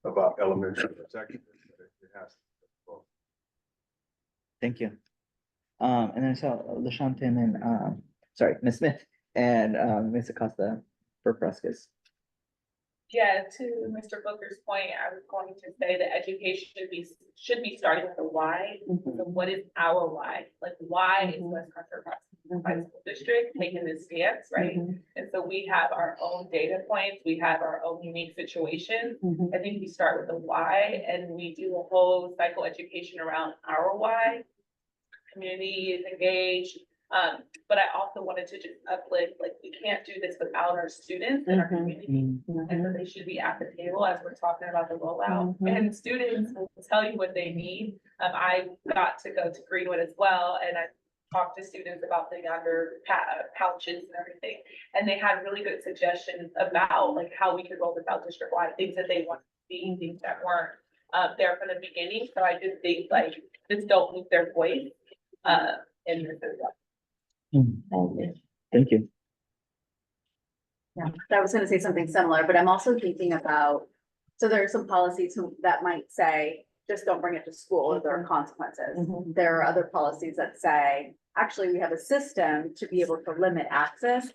about elementary or secondary, but it has to. Thank you. And then so LaShawn and Ms. Smith and Ms. Acosta for Pruskus. Yeah, to Mr. Booker's point, I was going to say that education should be starting with the why. So what is our why? Like, why is West Concord High School District taking this stance, right? And so we have our own data points, we have our own unique situations. I think we start with the why and we do a whole cycle education around our why. Community is engaged. But I also wanted to just uplift, like, we can't do this without our students and our community. And so they should be at the table as we're talking about the rollout. And students will tell you what they need. I got to go to Greenwood as well, and I talked to students about the younger pouches and everything. And they had really good suggestions about like how we could roll this out district-wide, things that they want to see, things that weren't there from the beginning. So I just think like, just don't lose their voice in this as well. Thank you. Yeah, I was gonna say something similar, but I'm also thinking about, so there are some policies that might say, just don't bring it to school, there are consequences. There are other policies that say, actually, we have a system to be able to limit access.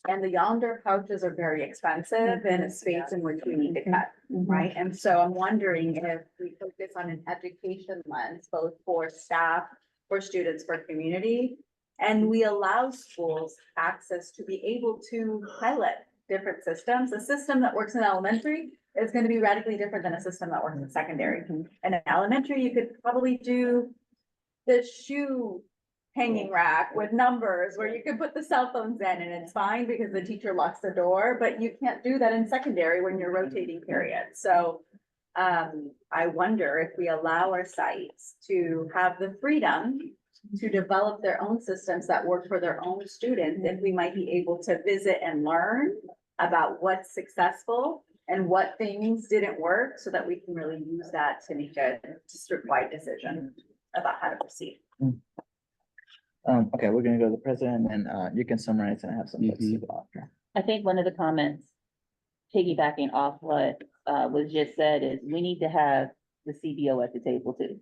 And the yonder pouches are very expensive and a space in which we need to cut, right? And so I'm wondering if we focus on an education lens, both for staff, for students, for community. And we allow schools access to be able to pilot different systems. A system that works in elementary is going to be radically different than a system that works in secondary. And in elementary, you could probably do the shoe hanging rack with numbers where you could put the cell phones in and it's fine because the teacher locks the door, but you can't do that in secondary when you're rotating periods. So I wonder if we allow our sites to have the freedom to develop their own systems that work for their own students, if we might be able to visit and learn about what's successful and what things didn't work, so that we can really use that to make a district-wide decision about how to proceed. Okay, we're gonna go to the president and, you can summarize and I have some thoughts to go after. I think one of the comments, piggybacking off what was just said, is we need to have the CBO at the table too.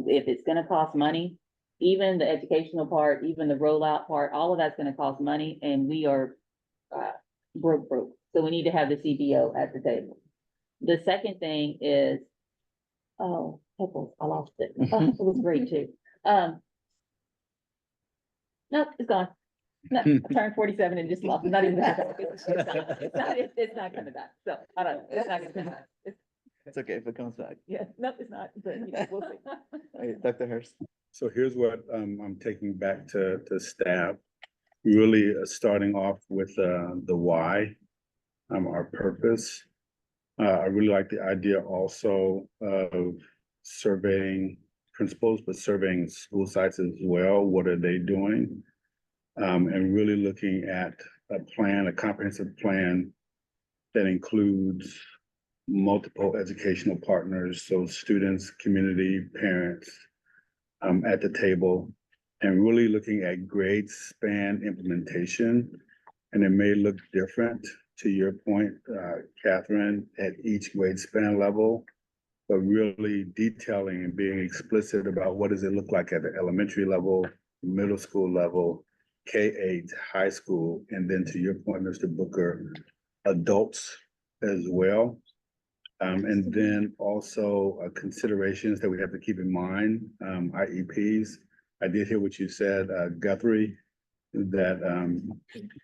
If it's gonna cost money, even the educational part, even the rollout part, all of that's gonna cost money, and we are broke. So we need to have the CBO at the table. The second thing is, oh, pickles, I lost it. Oh, it was great too. Nope, it's gone. No, I turned 47 and just lost it. Not even that. It's not coming back. So I don't know. It's not gonna come back. It's okay if it comes back. Yeah, nope, it's not. But you know, we'll see. All right, Dr. Hurst. So here's what I'm taking back to staff. Really starting off with the why, our purpose. I really like the idea also of surveying principals, but surveying school sites as well. What are they doing? And really looking at a plan, a comprehensive plan that includes multiple educational partners, so students, community, parents, at the table, and really looking at grade span implementation. And it may look different, to your point, Catherine, at each grade span level, but really detailing and being explicit about what does it look like at the elementary level, middle school level, K-8, high school, and then to your point, Mr. Booker, adults as well. And then also considerations that we have to keep in mind, IEPs. I did hear what you said, Guthrie, that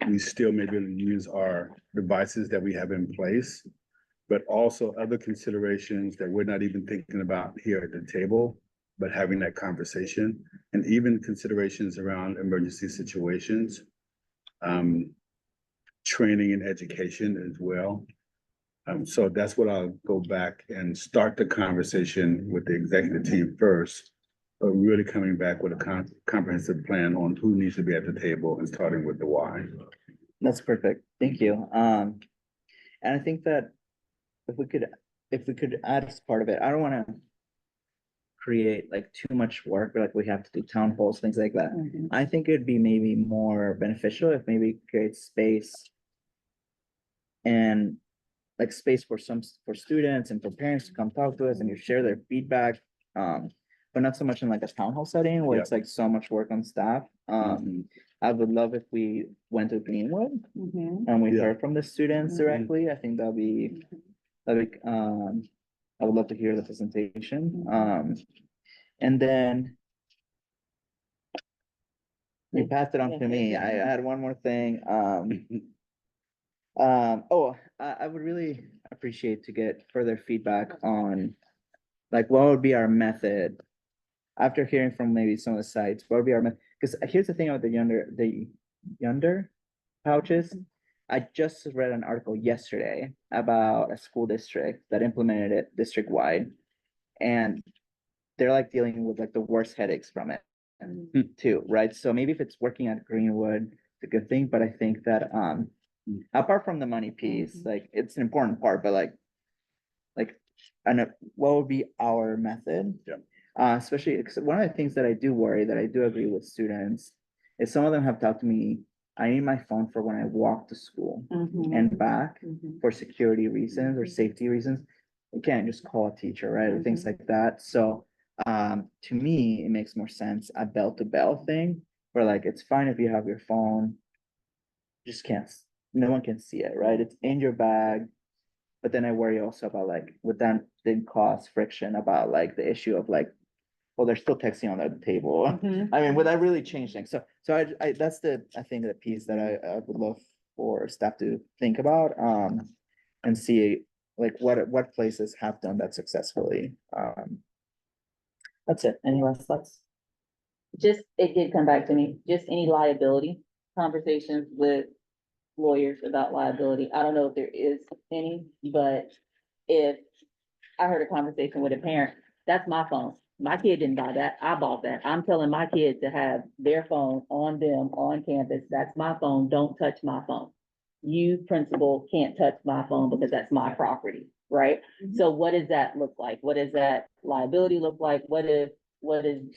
we still may be able to use our devices that we have in place, but also other considerations that we're not even thinking about here at the table, but having that conversation, and even considerations around emergency situations, training and education as well. So that's what I'll go back and start the conversation with the executive team first, but really coming back with a comprehensive plan on who needs to be at the table and starting with the why. That's perfect. Thank you. And I think that if we could add as part of it, I don't wanna create like too much work, like we have to do town halls, things like that. I think it'd be maybe more beneficial if maybe create space and like space for students and for parents to come talk to us and you share their feedback. But not so much in like a town hall setting where it's like so much work on staff. I would love if we went to Greenwood and we heard from the students directly. I think that'd be, I would love to hear the presentation. And then you passed it on to me. I had one more thing. I would really appreciate to get further feedback on like what would be our method after hearing from maybe some of the sites. What would be our method? Because here's the thing about the yonder pouches. I just read an article yesterday about a school district that implemented it district wide, and they're like dealing with like the worst headaches from it too, right? So maybe if it's working at Greenwood, it's a good thing. But I think that apart from the money piece, like it's an important part, but like I know what would be our method? Especially because one of the things that I do worry, that I do agree with students, is some of them have talked to me, I need my phone for when I walk to school and back for security reasons or safety reasons. You can't just call a teacher, right? Or things like that. So to me, it makes more sense a bell to bell thing where like it's fine if you have your phone, just can't, no one can see it, right? It's in your bag. But then I worry also about like, would that then cause friction about like the issue of like, well, they're still texting on the table. I mean, would that really change things? So I that's I think the piece that I would love for staff to think about, and see like what places have done that successfully. That's it. Any last thoughts? It did come back to me, just any liability conversations with lawyers about liability. I don't know if there is any, but if I heard a conversation with a parent, that's my phone. my kid didn't buy that, I bought that. I'm telling my kids to have their phone on them on campus. That's my phone, don't touch my phone. You, principal, can't touch my phone because that's my property, right? So what does that look like? What does that liability look like? What is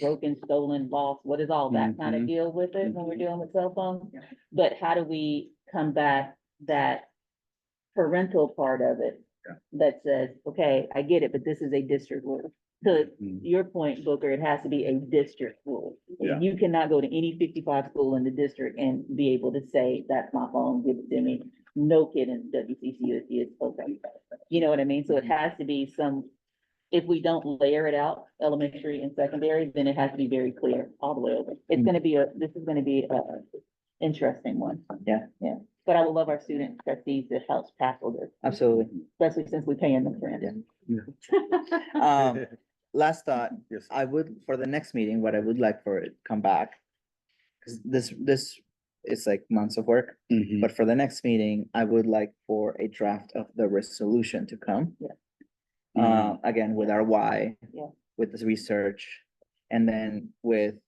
broken, stolen, lost? What is all that kind of Mhm. deal with it when we're dealing with cell phones? But how do we combat that parental part of it? That says, okay, I get it, but this is a district rule. To Mhm. your point, Booker, it has to be a district rule. Yeah. You cannot go to any 55 school in the district and be able to say, that's my phone, give it to me. No kid in WCCUSD is okay. You know what I mean? So it has to be if we don't layer it out, elementary and secondary, then it has to be very clear all the way over. This is gonna be a interesting one. Yeah. Yeah, but I would love our student trustees to help tackle this, Absolutely. especially since we're paying them for it. Last thought, Yes. I would, for the next meeting, what I would like for it to come back. Cause this is like months of work, Mhm. but for the next meeting, I would like for a draft of the resolution to come. Yeah. Again, with our why. Yeah. With this research, and then we're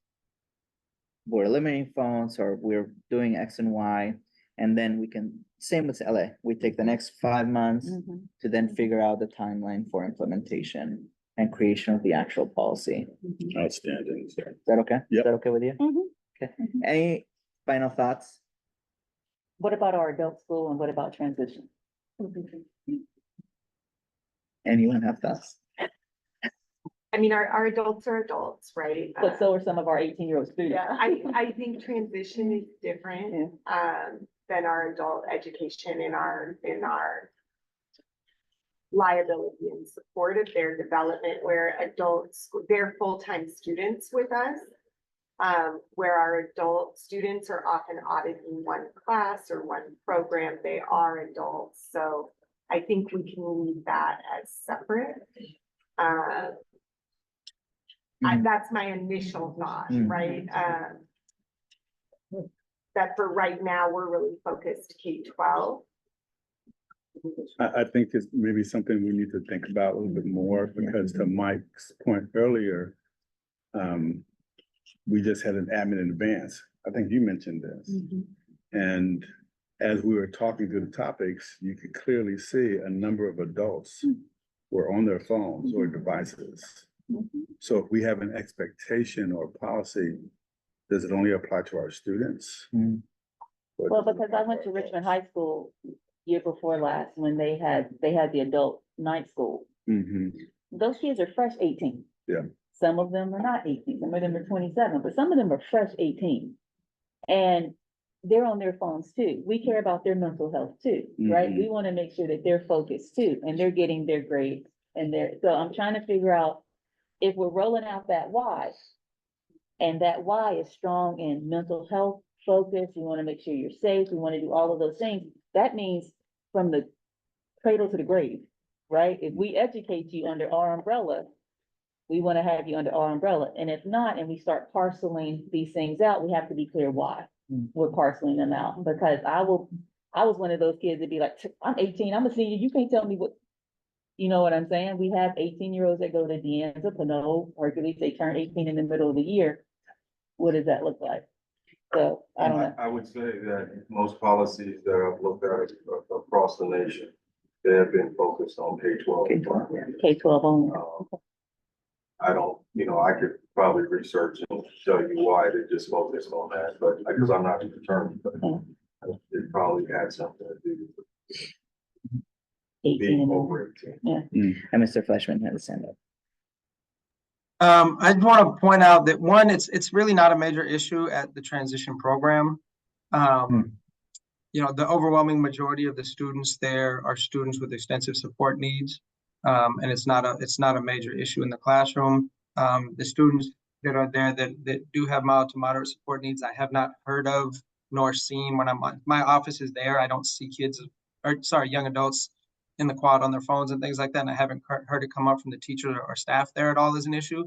eliminating phones or we're doing X and Y. And then we can, same with LA, we take the next 5 months Mhm. to then figure out the timeline for implementation and creation of the actual policy. Outstanding. Is that okay? Is Yep. that okay with you? Mhm. Okay. Any final thoughts? What about our adult school and what about transition? Anyone have thoughts? I mean, our adults are adults, right? But so are some of our 18-year-old students. Yeah, I think transition is different, than our adult education in our liability and support of their development, where adults, they're full-time students with us. Where our adult students are often auditing one class or one program, they are adults, so I think we can leave that as separate. That's my initial thought, Mhm. right? That for right now, we're really focused K-12. I think it's maybe something we need to think about a little bit more, because to Mike's point earlier, we just had an admin in advance. I think you mentioned this. And as we were talking through the topics, you could clearly see a number of adults were on their phones or devices. So if we have an expectation or policy, does it only apply to our students? Mm. Or Well, does it because apply I to went to our Richmond adults? High School year before last, when they had the adult night school. Mhm. Those kids are fresh 18. Yeah. Some of them are not 18, some of them are 27, but some of them are fresh 18. And they're on their phones too. We care about their mental health too, right? Mhm. We want to make sure that they're focused too, and they're getting their grades and so I'm trying to figure out if we're rolling out that why. And that why is strong in mental health focus. We want to make sure you're safe. We want to do all of those things. That means from the cradle to the grave, right? If we educate you under our umbrella, we want to have you under our umbrella. And if not, and we start parceling these things out, we have to be clear why we're parceling them out. Because I was one of those kids that'd be like, I'm 18, I'm a senior, you can't tell me what, you know what I'm saying? We have 18-year-olds that go to De Anza, Pinot, Hercules, they turn 18 in the middle of the year. What does that look like? So I don't know. I would say that most policies that I've looked at across the nation, they have been focused on K-12. K-12 only. I don't, I could probably research and tell you why they just focused on that, but because I'm not determined, but it probably had something to do with 18 being and over over. 18. And Mr. Fleshman had his hand up. I just want to point out that one, it's really not a major issue at the transition program. The overwhelming majority of the students there are students with extensive support needs. And it's not a major issue in the classroom. The students that are there that do have mild to moderate support needs, I have not heard of nor seen when my office is there. I don't see young adults in the quad on their phones and things like that. And I haven't heard it come up from the teachers or staff there at all as an issue.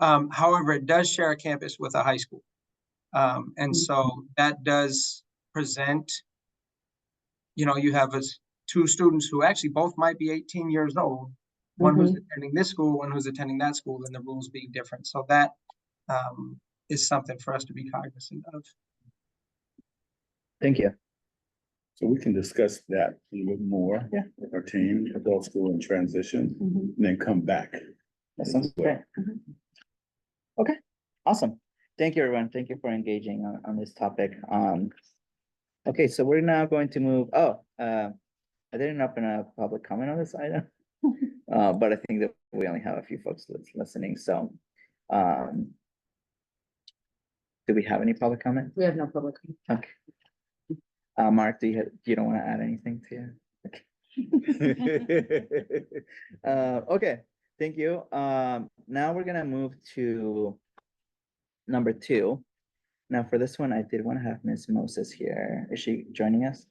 However, it does share a campus with a high school. And so that does present, you have two students who actually both might be 18 years old, one who's attending this school, one who's attending that school, and the rules being different. So that is something for us to be cognizant of. Thank you. So we can discuss that a little bit more with our team, adult school and transition, and then come back. That sounds great. Okay, awesome. Thank you, everyone. Thank you for engaging on this topic. Okay, so we're now going to move, I didn't open a public comment on this item. But I think that we only have a few folks listening, so. Do we have any public comment? We have no public. Okay. Mark, you don't want to add anything to you? Okay, thank you. Now we're gonna move to number 2. Now for this one, I did want to have Ms. Moses here. Is she joining us?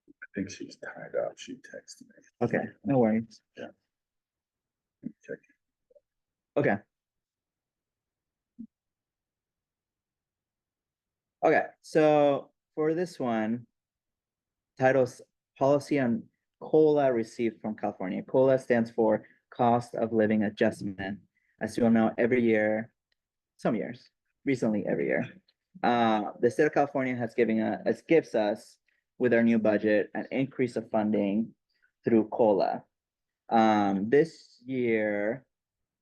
I think she's tied up. She texted me. Okay, no worries. Check. Okay. Okay, so for this one, titles policy on COLA received from California. COLA stands for Cost of Living Adjustment. As you all know, every year, some years, recently every year, the state of California gives us with our new budget an increase of funding through COLA. This year,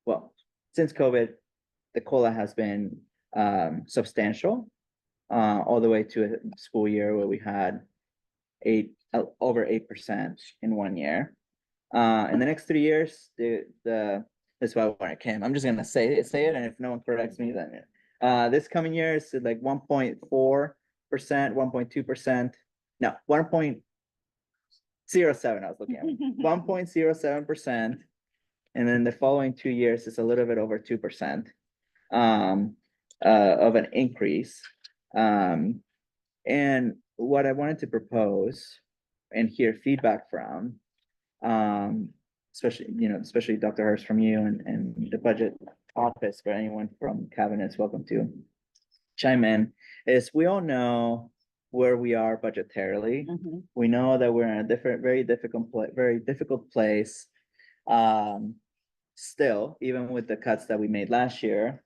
well, since COVID, the COLA has been substantial. All the way to a school year where we had over 8% in 1 year. In the next 3 years, that's why when I came, I'm just gonna say it, and if no one corrects me, then this coming year is like 1.4%, 1.2%, no, 1.07. I was looking at 1.07%, and then the following 2 years is a little bit over 2% of an increase. And what I wanted to propose and hear feedback from, especially Dr. Hurst from you and the budget office, for anyone from cabinet is welcome to chime in, is we all know where we are budgetarily. We know that we're in a very difficult place. Still, even with the cuts that we made last year,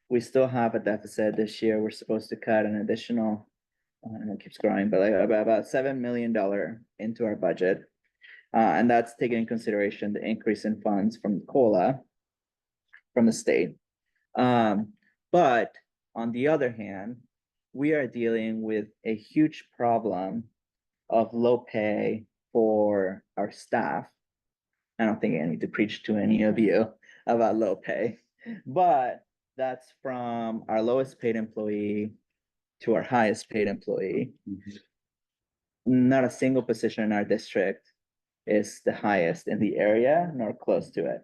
we still have a deficit this year. We're supposed to cut an additional, and it keeps growing, but like about $7 million into our budget. And that's taking in consideration the increase in funds from COLA from the state. But on the other hand, we are dealing with a huge problem of low pay for our staff. I don't think I need to preach to any of you about low pay, but that's from our lowest paid employee to our highest paid employee. Not a single position in our district is the highest in the area, nor close to it.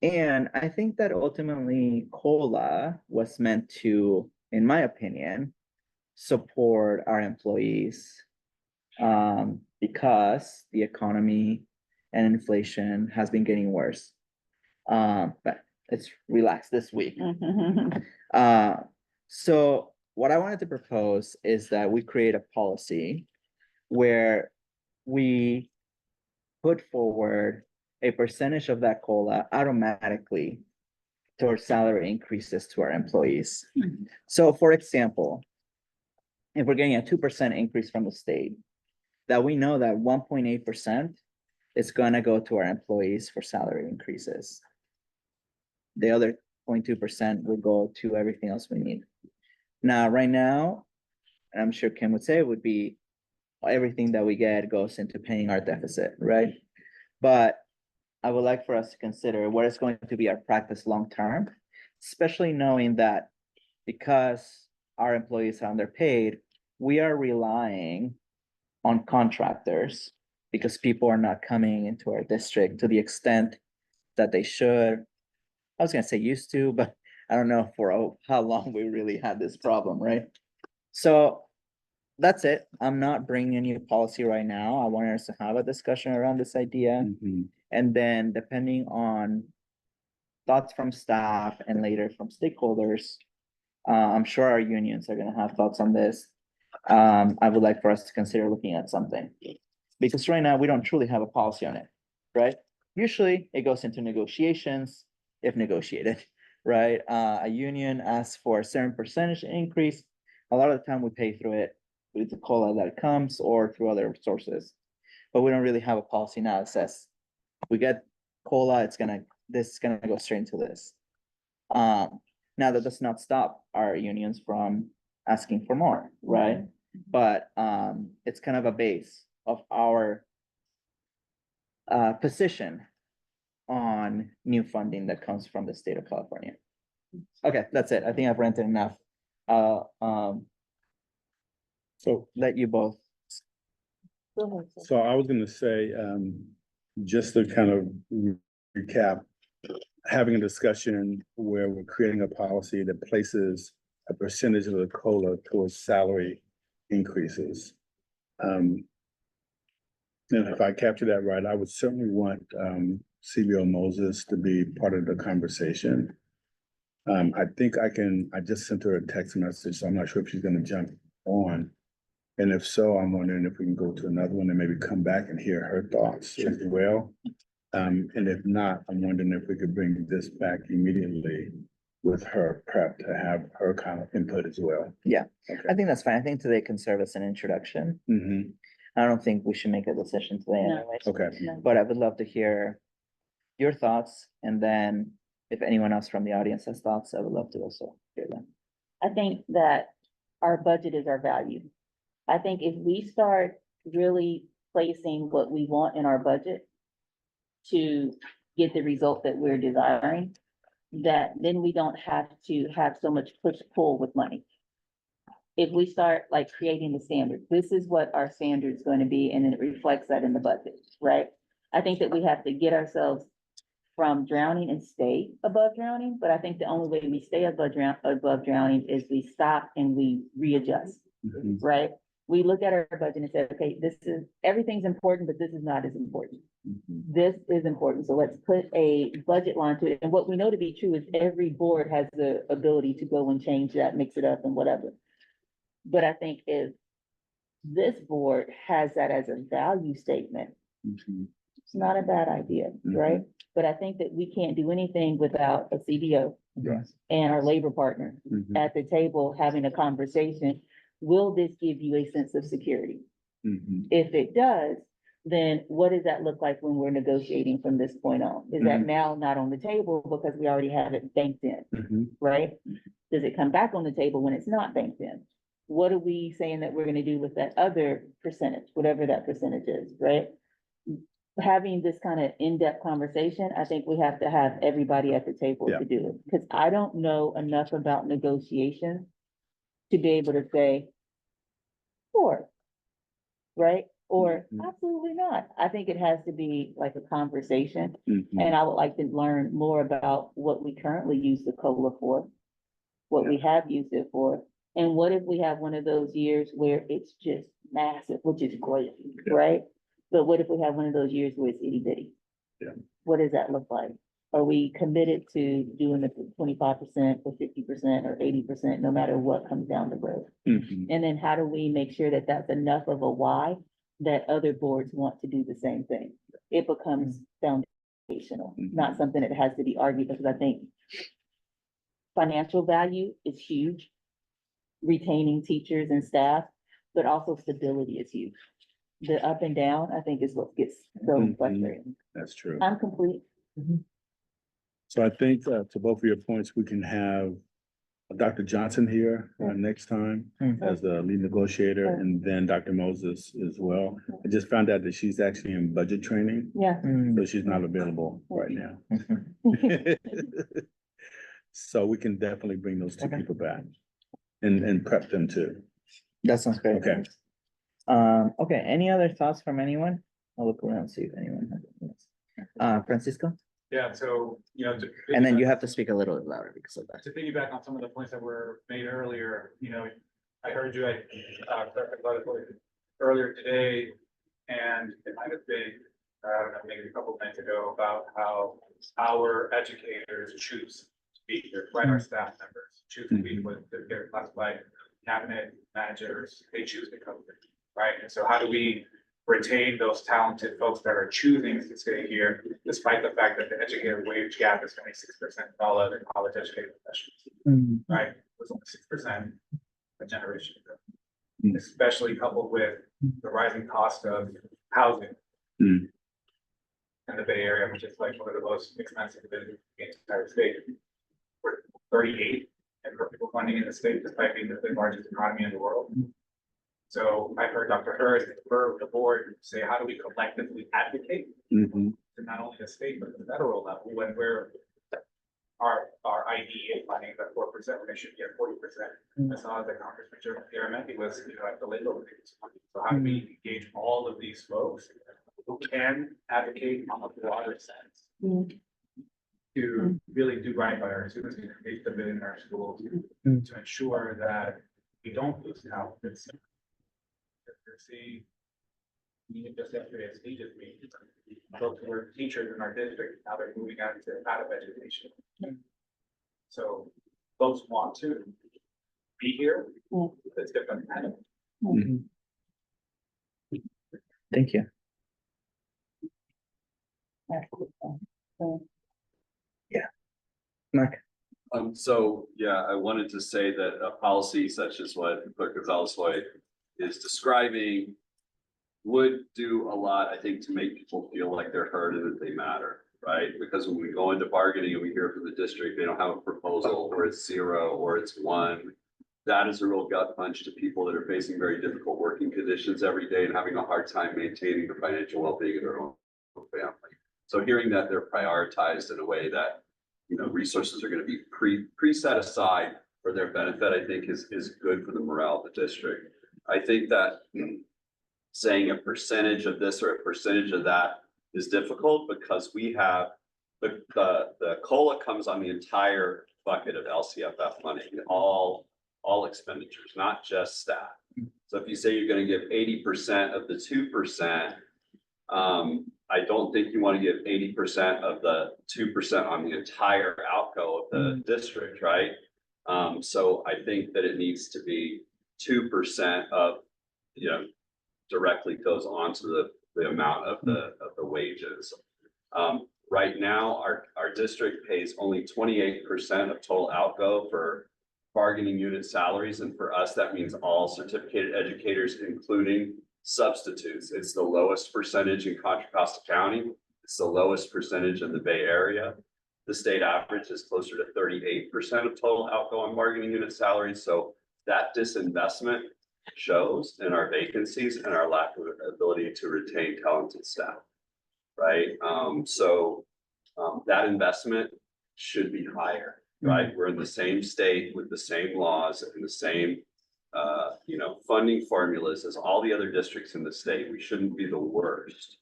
And I think that ultimately COLA was meant to, in my opinion, support our employees because the economy and inflation has been getting worse. But it's relaxed this week. So what I wanted to propose is that we create a policy where we put forward a percentage of that COLA automatically towards salary increases to our employees. So for example, if we're getting a 2% increase from the state, that we know that 1.8% is gonna go to our employees for salary increases. The other 0.2% will go to everything else we need. Now, right now, and I'm sure Kim would say, it would be everything that we get goes into paying our deficit, right? But I would like for us to consider what is going to be our practice long-term, especially knowing that because our employees are underpaid, we are relying on contractors because people are not coming into our district to the extent that they should. I was gonna say used to, but I don't know for how long we really had this problem, right? So that's it. I'm not bringing any policy right now. I want us to have a discussion around this idea. And then depending on thoughts from staff and later from stakeholders, I'm sure our unions are gonna have thoughts on this. I would like for us to consider looking at something. Because right now, we don't truly have a policy on it, right? Usually it goes into negotiations, if negotiated, right? A union asks for a certain percentage increase. A lot of the time we pay through it with the COLA that comes or through other sources. But we don't really have a policy now that says, we get COLA, this is gonna go straight into this. Now that does not stop our unions from asking for more, right? But it's kind of a base of our position on new funding that comes from the state of California. Okay, that's it. I think I've ranted enough. So, Let you both. so I was gonna say, just to kind of recap, having a discussion where we're creating a policy that places a percentage of the COLA towards salary increases. And if I capture that right, I would certainly want CBO Moses to be part of the conversation. I think I just sent her a text message, so I'm not sure if she's gonna jump on. And if so, I'm wondering if we can go to another one and maybe come back and hear her thoughts as well. And if not, I'm wondering if we could bring this back immediately with her prep to have her kind of input as well. Yeah, Okay. I think that's fine. I think today can serve as an introduction. Mm-hmm. I don't think we should make a decision today No. anyways. Okay. But I would love to hear your thoughts, and then if anyone else from the audience has thoughts, I would love to also hear them. I think that our budget is our value. I think if we start really placing what we want in our budget to get the result that we're desiring, that then we don't have to have so much push-pull with money. If we start like creating the standard, this is what our standard is going to be, and it reflects that in the budget, right? I think that we have to get ourselves from drowning and stay above drowning, but I think the only way we stay above drowning is we stop and we readjust, Mhm. right? We look at our budget and say, okay, everything's important, but this is not as important. This is important, so let's put a budget line to it. And what we know to be true is every board has the ability to go and change that, mix it up and whatever. But I think if this board has that as a value statement, Mhm. it's not a bad idea, right? But I think that we can't do anything without a CBO Yes. and our labor partner Mhm. at the table having a conversation. Will this give you a sense of security? Mhm. If it does, then what does that look like when we're negotiating from this point on? Is that Mhm. now not on the table because we already have it banked in, Mhm. right? Does it come back on the table when it's not banked in? What are we saying that we're gonna do with that other percentage, whatever that percentage is, right? Having this kind of in-depth conversation, I think we have to have everybody at the table Yeah. to do it. Because I don't know enough about negotiations to be able to say, sure, right? Or Mhm. absolutely not. I think it has to be like a conversation. Mhm. And I would like to learn more about what we currently use the COLA for, what we have used it for. And what if we have one of those years where it's just massive, which is great, Yeah. right? But what if we have one of those years where it's itty bitty? Yeah. What does that look like? Are we committed to doing the 25% or 50% or 80%, no matter what comes down the road? Mhm. And then how do we make sure that that's enough of a why that other boards want to do the same thing? It becomes foundational, not something that has to be argued, because I think financial value is huge. Retaining teachers and staff, but also stability is huge. The up and down, I think, is what gets so Mhm. frustrating. That's true. I'm complete. So I think to both of your points, we can have Dr. Johnson here next time Mhm. as the lead negotiator, and then Dr. Moses as well. I just found out that she's actually in budget training, Yeah. so she's not available right now. So we can definitely bring those two Okay. people back and prep them too. That sounds great. Okay. Okay, any other thoughts from anyone? I'll look around, and see if anyone has. Anything. Francisco, Yeah, so, and then you have to speak a little louder because of that. to piggyback on some of the points that were made earlier, I heard you earlier today, and it might have been, I don't know, maybe a couple of minutes ago, about how our educators choose to be here, right? Our staff members choose to be with their classified cabinet managers, they choose to come here, right? And so how do we retain those talented folks that are choosing to stay here despite the fact that the educator wage gap is 26% for all other college educated professionals, Mm, right? It was only 6% a generation ago. Mm. Especially coupled with the rising cost of housing. Mm. In the Bay Area, which is like one of the most expensive in the entire state. We're 38 in per pupil funding in the state, despite being the fifth largest economy in the world. So I heard Dr. Hurst, the board say, how do we collectively advocate Mhm. to not only the state, but the federal level when we're our IDEA funding is at 4%, when it should be at 40%. I saw that Congressman Jeremy was, at the labor reviews. So how do we engage all of these folks who can advocate on a broader sense to really do right by our students, and engage them in our schools to ensure that we don't lose out. See, even just yesterday, it's teachers meeting, folks who were teachers in our district, now they're moving out of education. So folks want to be here, it's different. thank you. Mark, So, yeah, I wanted to say that a policy such as what Clerk Gonzalez-Hoy is describing would do a lot, I think, to make people feel like they're heard and that they matter, right? Because when we go into bargaining and we hear from the district, they don't have a proposal, or it's 0, or it's 1. That is a real gut punch to people that are facing very difficult working conditions every day and having a hard time maintaining the financial well-being of their own family. So hearing that they're prioritized in a way that, resources are going to be pre-set aside for their benefit, I think is good for the morale of the district. I think that saying a percentage of this or a percentage of that is difficult because we have the COLA comes on the entire bucket of LCFF money, all expenditures, not just staff. So if you say you're going to give 80% of the 2%, I don't think you want to give 80% of the 2% on the entire outgo of the district, right? So I think that it needs to be 2% of, directly goes on to the amount of the wages. Right now, our district pays only 28% of total outgo for bargaining unit salaries. And for us, that means all certificated educators, including substitutes. It's the lowest percentage in Contra Costa County. It's the lowest percentage in the Bay Area. The state average is closer to 38% of total outgo on bargaining unit salaries. So that disinvestment shows in our vacancies and our lack of ability to retain talented staff, right? That investment should be higher, right? We're in the same state with the same laws and the same funding formulas as all the other districts in the state. We shouldn't be the worst.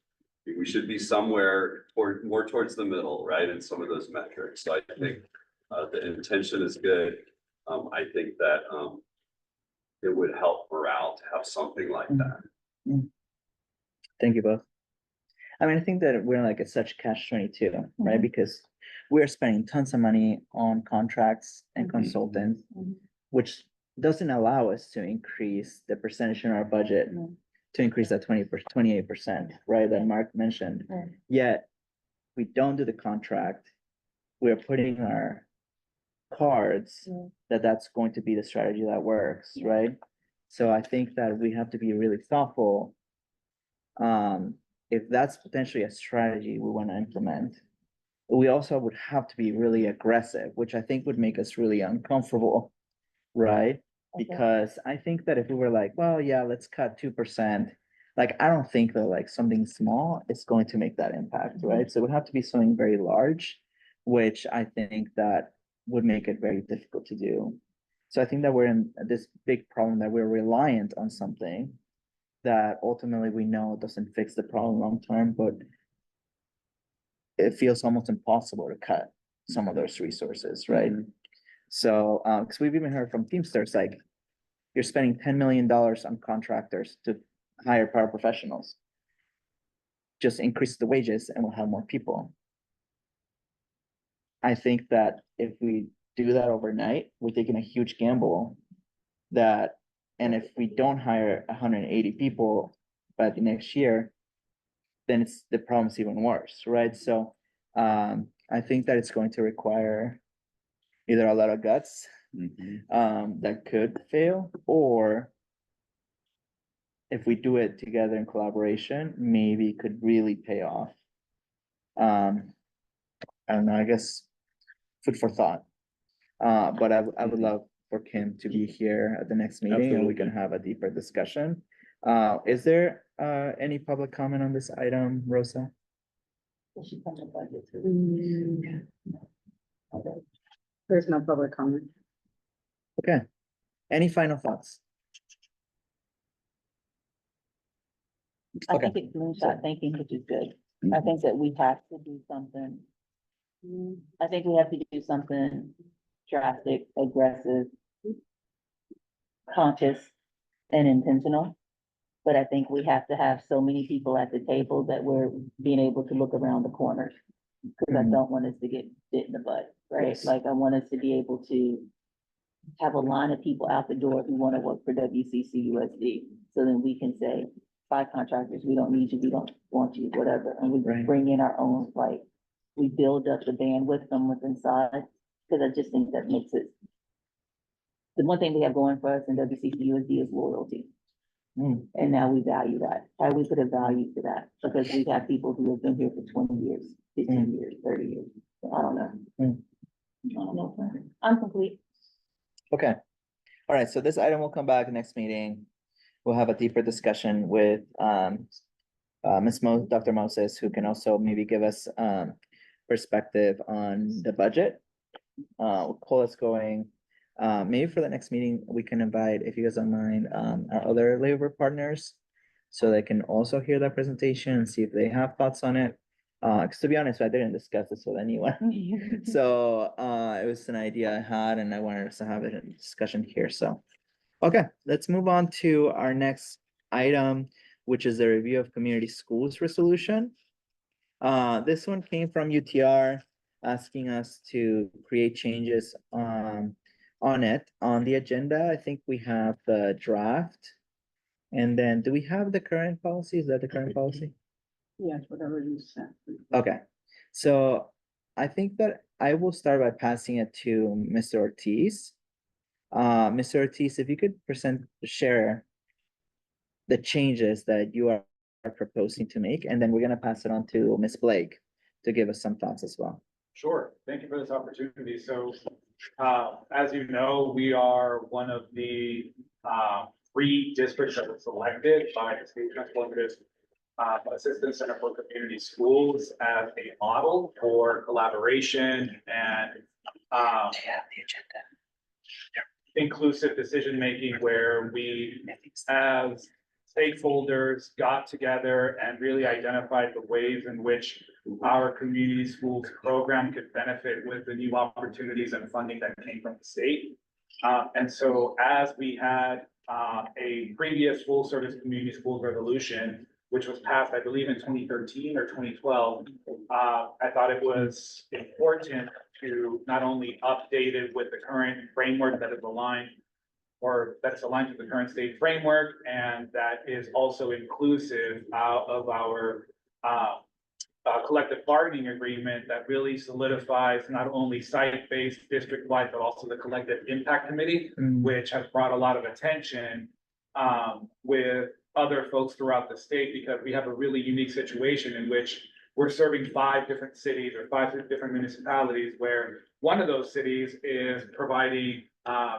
We should be somewhere more towards the middle, right? In some of those metrics. So I think the intention is good. I think that it would help morale to have something like that. thank you both. I mean, I think that we're like at such catch-22, right? Because we're spending tons of money on contracts and consultants, which doesn't allow us to increase the percentage in our budget to increase that 28%, right? That Mark mentioned. Yet we don't do the contract. We're putting our cards that that's going to be the strategy that works, right? So I think that we have to be really thoughtful. If that's potentially a strategy we want to implement, we also would have to be really aggressive, which I think would make us really uncomfortable, right? Because I think that if we were like, well, yeah, let's cut 2%, like, I don't think that like something small is going to make that impact, right? So it would have to be something very large, which I think that would make it very difficult to do. So I think that we're in this big problem that we're reliant on something that ultimately we know doesn't fix the problem long term, but it feels almost impossible to cut some of those resources, right? So, because we've even heard from Teamsters, like, you're spending $10 million on contractors to hire paraprofessionals. Just increase the wages and we'll have more people. I think that if we do that overnight, we're taking a huge gamble that, and if we don't hire 180 people by the next year, then the problem's even worse, right? So I think that it's going to require either a lot of guts, Mhm. that could fail, or if we do it together in collaboration, maybe could really pay off. I don't know, I guess food for thought. But I would love for Kim to be here at the next meeting and we can Absolutely. have a deeper discussion. Is there any public comment on this item, Rosa? There's no public comment. Okay, any final thoughts? I Okay. think it's moonshot thinking, which is good. I think that we have to do something. I think we have to do something drastic, aggressive, conscious, and intentional. But I think we have to have so many people at the table that we're being able to look around the corners. Cause I Mhm. don't want us to get bit in the butt, right? Yes. Like I want us to be able to have a line of people out the door who wanna work for WCC USD. So then we can say, 5 contractors, we don't need you, we don't want you, whatever, and we Right. bring in our own, like, we build up the bandwidth from what's inside, cause I just think that makes it. The one thing we have going for us in WCC USD is loyalty. Mm. And now we value that. How do we put a value to that? Because we have people who have been here for 20 years, 15 years, 30 years. I don't know. Mm. I don't know. I'm complete. Okay, all right, so this item will come back next meeting. We'll have a deeper discussion with Dr. Moses, who can also maybe give us perspective on the budget. What Cole's going, maybe for the next meeting, we can invite, if you guys don't mind, our other labor partners. So they can also hear that presentation and see if they have thoughts on it. Cause to be honest, I didn't discuss this with anyone. So it was an idea I had and I wanted us to have it in discussion here, so. Okay, let's move on to our next item, which is the review of community schools resolution. This one came from UTR asking us to create changes on it. On the agenda, I think we have the draft. And then do we have the current policy? Is that the current policy? Yes, whatever you said. Okay, so I think that I will start by passing it to Mr. Ortiz. Mr. Ortiz, if you could share the changes that you are proposing to make, and then we're gonna pass it on to Ms. Blake to give us some thoughts as well. Sure, thank you for this opportunity. So, as you know, we are one of the, 3 districts that were selected by the State Transformative Assistance Center for Community Schools as a model for collaboration and, inclusive decision-making, where we, as stakeholders, got together and really identified the ways in which our community schools program could benefit with the new opportunities and funding that came from the state. And so as we had a previous full-service community schools resolution, which was passed, I believe, in 2013 or 2012, I thought it was important to not only update it with the current framework that is aligned, or that's aligned to the current state framework, and that is also inclusive of our collective bargaining agreement that really solidifies not only site-based district-wide, but also the collective impact committee, which has brought a lot of attention with other folks throughout the state, because we have a really unique situation in which we're serving 5 different cities or 5 different municipalities, where one of those cities is providing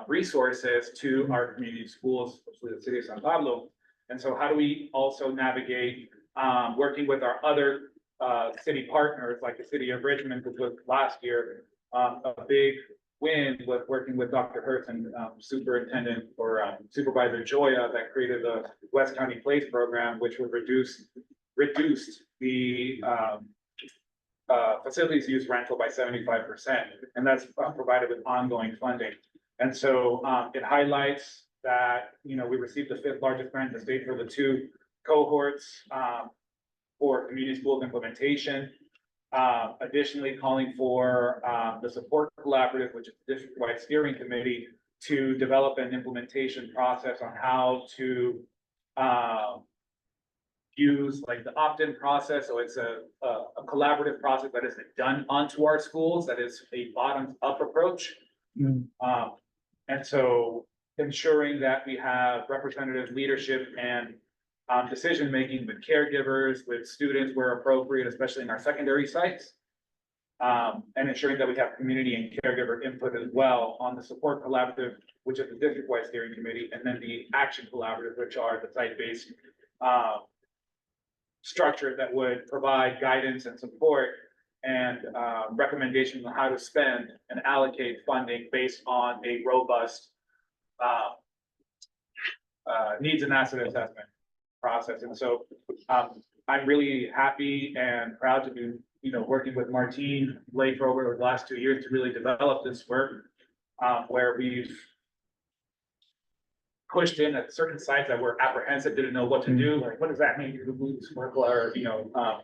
resources to our community schools, especially the city of San Pablo. And so how do we also navigate working with our other city partners, like the city of Richmond, which was last year, a big win with working with Dr. Hertz and Superintendent or Supervisor Joya, that created the West County Place program, which would reduced the facilities use rental by 75%, and that's provided with ongoing funding. And so it highlights that, you know, we received the 5th largest grant in the state for the 2 cohorts for community schools implementation. Additionally, calling for the support collaborative, which is the district-wide steering committee, to develop an implementation process on how to use like the opt-in process, so it's a collaborative process that isn't done onto our schools, that is a bottoms-up approach. Mm. And so ensuring that we have representative leadership and decision-making with caregivers, with students where appropriate, especially in our secondary sites. And ensuring that we have community and caregiver input as well on the support collaborative, which is the district-wide steering committee, and then the action collaborative, which are the site-based structure that would provide guidance and support and recommendations on how to spend and allocate funding based on a robust needs and asset assessment process. And so I'm really happy and proud to be, working with Martine Blake for over the last 2 years to really develop this work, where we've pushed in at certain sites that were apprehensive, didn't know what to do, like, what does that mean to move Sparkle or,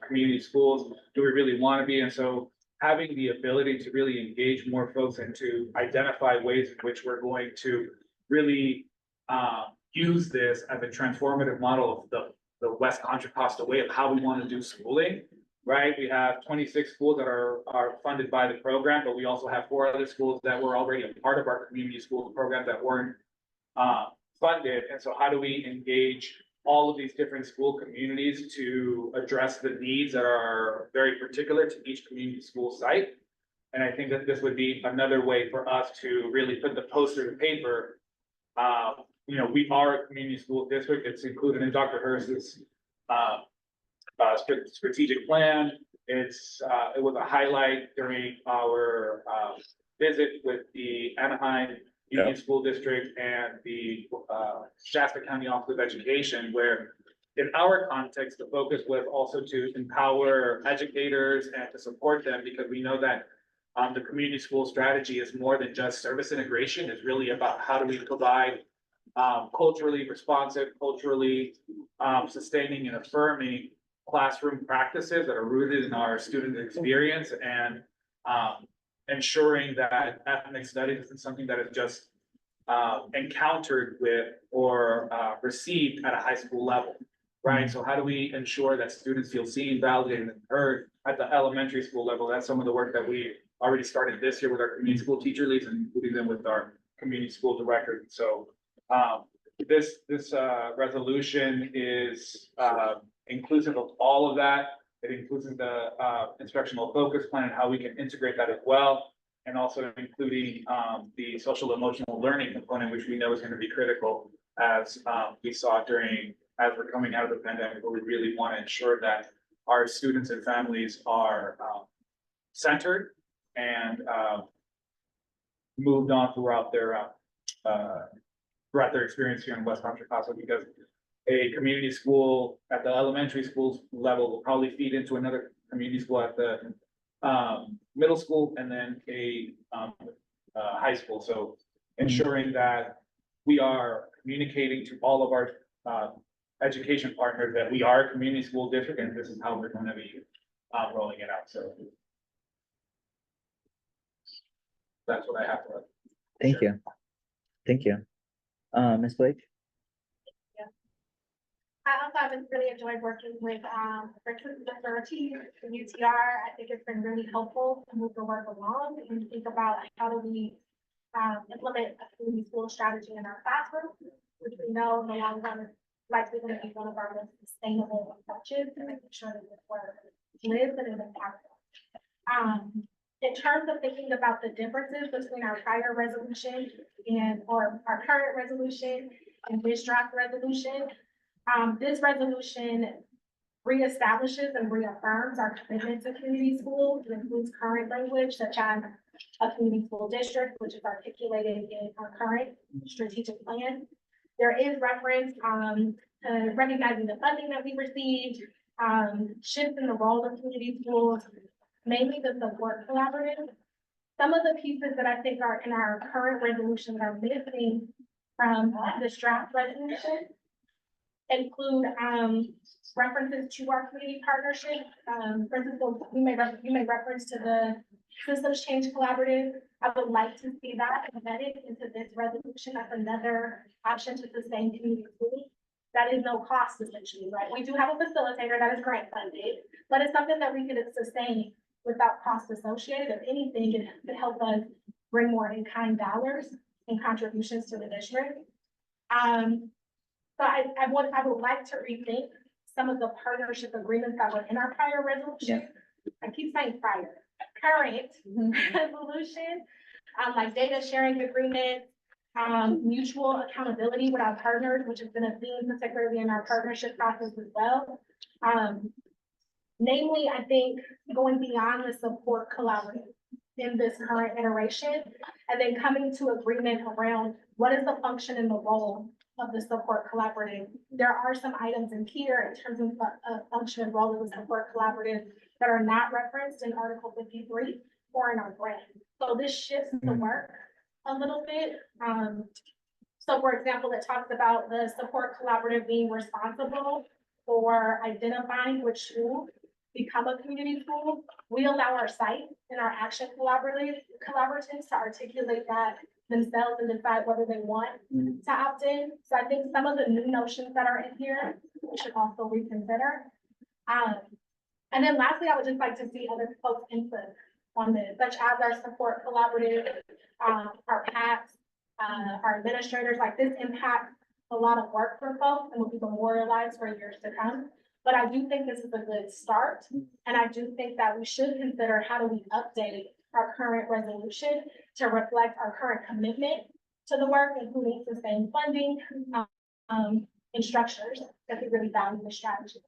community schools? Do we really want to be? And so having the ability to really engage more folks and to identify ways in which we're going to really use this as a transformative model of the West Contra Costa way of how we want to do schooling, right? We have 26 schools that are funded by the program, but we also have 4 other schools that were already a part of our community school program that weren't funded. And so how do we engage all of these different school communities to address the needs that are very particular to each community school site? And I think that this would be another way for us to really put the poster to paper. We are a community school district. It's included in Dr. Hurst's strategic plan. It was a highlight during our visit with the Anaheim Union School District and the Shasta County Office of Education, where in our context, the focus was also to empower educators and to support them, because we know that the community school strategy is more than just service integration. It's really about how do we provide culturally responsive, culturally sustaining and affirming classroom practices that are rooted in our student experience, and ensuring that ethnic studies isn't something that is just encountered with or received at a high school level, right? So how do we ensure that students feel seen, validated, and heard at the elementary school level? That's some of the work that we already started this year with our community school teacher leads and including them with our community school director. So this resolution is inclusive of all of that. It includes the instructional focus plan and how we can integrate that as well. And also including the social emotional learning component, which we know is going to be critical as we saw as we're coming out of the pandemic, where we really want to ensure that our students and families are centered and moved on throughout their experience here in West Contra Costa, because a community school at the elementary school level will probably feed into another community school at the middle school, and then a high school. So ensuring that we are communicating to all of our education partners that we are a community school district, and this is how we're going to be rolling it out. So that's what I have to. Thank you. Thank you. Ms. Blake? I also have really enjoyed working with, the team, the UTR. I think it's been really helpful to move the work along and think about how do we implement a community school strategy in our classroom, which we know in the long run is likely going to be one of our most sustainable approaches to making sure that this work lives and is impactful. In terms of thinking about the differences between our prior resolution or our current resolution and this draft resolution, this resolution reestablishes and reaffirms our commitment to community schools. It includes current language such as a community school district, which is articulated in our current strategic plan. There is reference to recognizing the funding that we received, shifts in the role of community schools, mainly the support collaborative. Some of the pieces that I think are in our current resolution that are missing from this draft resolution include references to our community partnership. For example, you may reference to the Systems Change Collaborative. I would like to see that embedded into this resolution as another option to sustain community schools. That is no cost essentially, right? We do have a facilitator that is grant funded, but it's something that we could sustain without cost associated. If anything, it could help us bring more in-kind dollars and contributions to the district. So I would like to rethink some of the partnership agreements that were in our prior resolution. I keep saying prior, current resolution, like data sharing agreements, mutual accountability with our partners, which has been a theme particularly in our partnership process as well. Namely, I think going beyond the support collaborative in this current iteration, and then coming to agreement around what is the function and the role of the support collaborative. There are some items in here in terms of function and role of the support collaborative that are not referenced in Article 53 or in our grant. So this shifts the work a little bit. So for example, it talks about the support collaborative being responsible for identifying which schools become a community school. We allow our site and our action collaboratives to articulate that themselves and decide whether they want to opt in. So I think some of the new notions that are in here, we should also reconsider. And then lastly, I would just like to see other folks' input on this, such as our support collaborative, our PACs, our administrators. Like, this impacts a lot of work for folks and will be memorialized for years to come. But I do think this is a good start. And I do think that we should consider how do we update our current resolution to reflect our current commitment to the work, including sustained funding, and structures that could really value the strategy.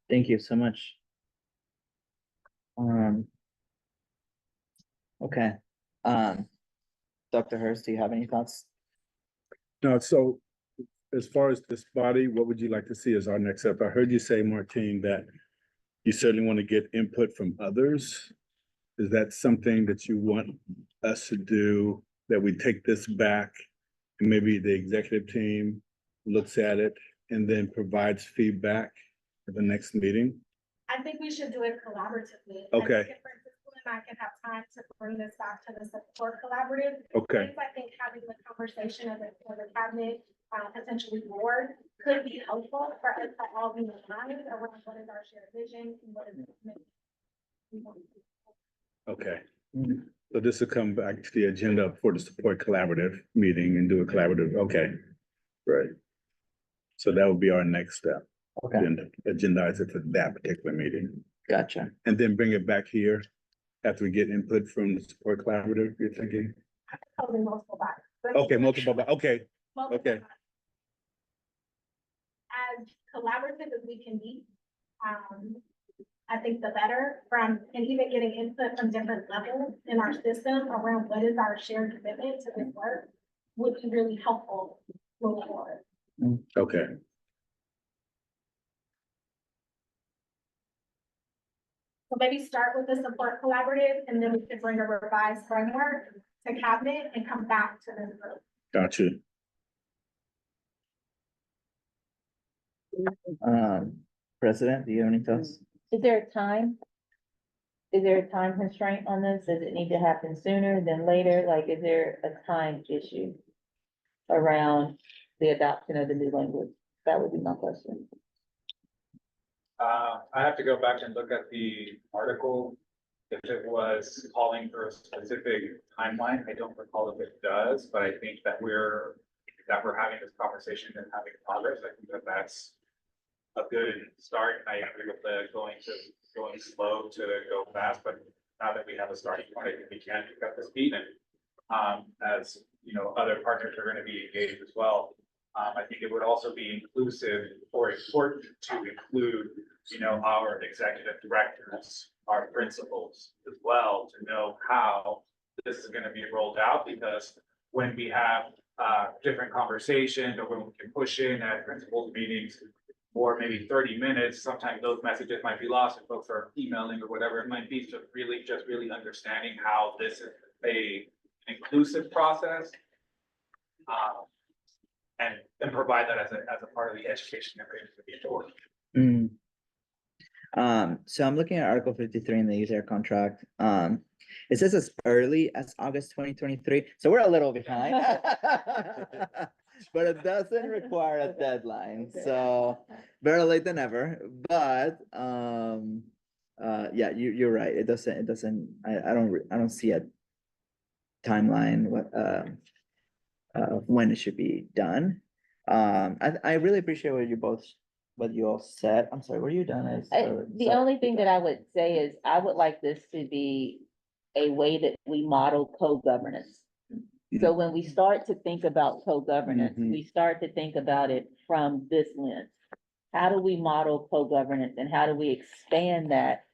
Thank you so much. Okay. Dr. Hurst, do you have any thoughts? No, so as far as this body, what would you like to see as our next step? I heard you say, Martine, that you certainly want to get input from others. Is that something that you want us to do, that we take this back and maybe the executive team looks at it and then provides feedback at the next meeting? I think we should do it collaboratively. Okay. I think if Francisco and I can have time to bring this back to the support collaborative. Okay, I think having the conversation as a cabinet, potentially board, could be helpful for us to all be aligned around what is our shared vision and what is the commitment we want to do. okay. So this will come back to the agenda for the support collaborative meeting and do a collaborative, okay. Right. So that would be our next step. Okay, Then agendize it for that particular meeting. gotcha. And then bring it back here after we get input from the support collaborative, you're thinking? Probably multiple bodies. Okay, multiple, okay, Multiple okay. bodies. As collaborative as we can be, I think the better and even getting input from different levels in our system around what is our shared commitment to this work would be really helpful moving forward. Okay, So maybe start with the support collaborative, and then we can bring a revised framework to cabinet and come back to this group. gotcha. President, do you have any thoughts? Is there a time? Is there a time constraint on this? Does it need to happen sooner than later? Like, is there a time issue around the adoption of the new language? That would be my question. I have to go back and look at the article. If it was calling for a specific timeline, I don't recall if it does, but I think that we're having this conversation and having progress. I think that that's a good start. I agree with the going slow to go fast, but now that we have a starting point, I think we can pick up the speed. And as you know, other partners are going to be engaged as well. I think it would also be inclusive or important to include, you know, our executive directors, our principals as well, to know how this is going to be rolled out, because when we have different conversations, or when we can push in at principals meetings for maybe 30 minutes, sometimes those messages might be lost and folks are emailing or whatever it might be. So just really understanding how this is an inclusive process. And provide that as a part of the education that brings to the board. So I'm looking at Article 53 in the user contract. It says as early as August 2023, so we're a little behind. but it doesn't require a deadline, so better late than never, but, yeah, you're right, it doesn't, I don't see a timeline, when it should be done. I really appreciate what you all said. I'm sorry, were you done? The only thing that I would say is I would like this to be a way that we model co-governance. So when we start to think about co-governance, Mhm. we start to think about it from this lens. How do we model co-governance and how do we expand that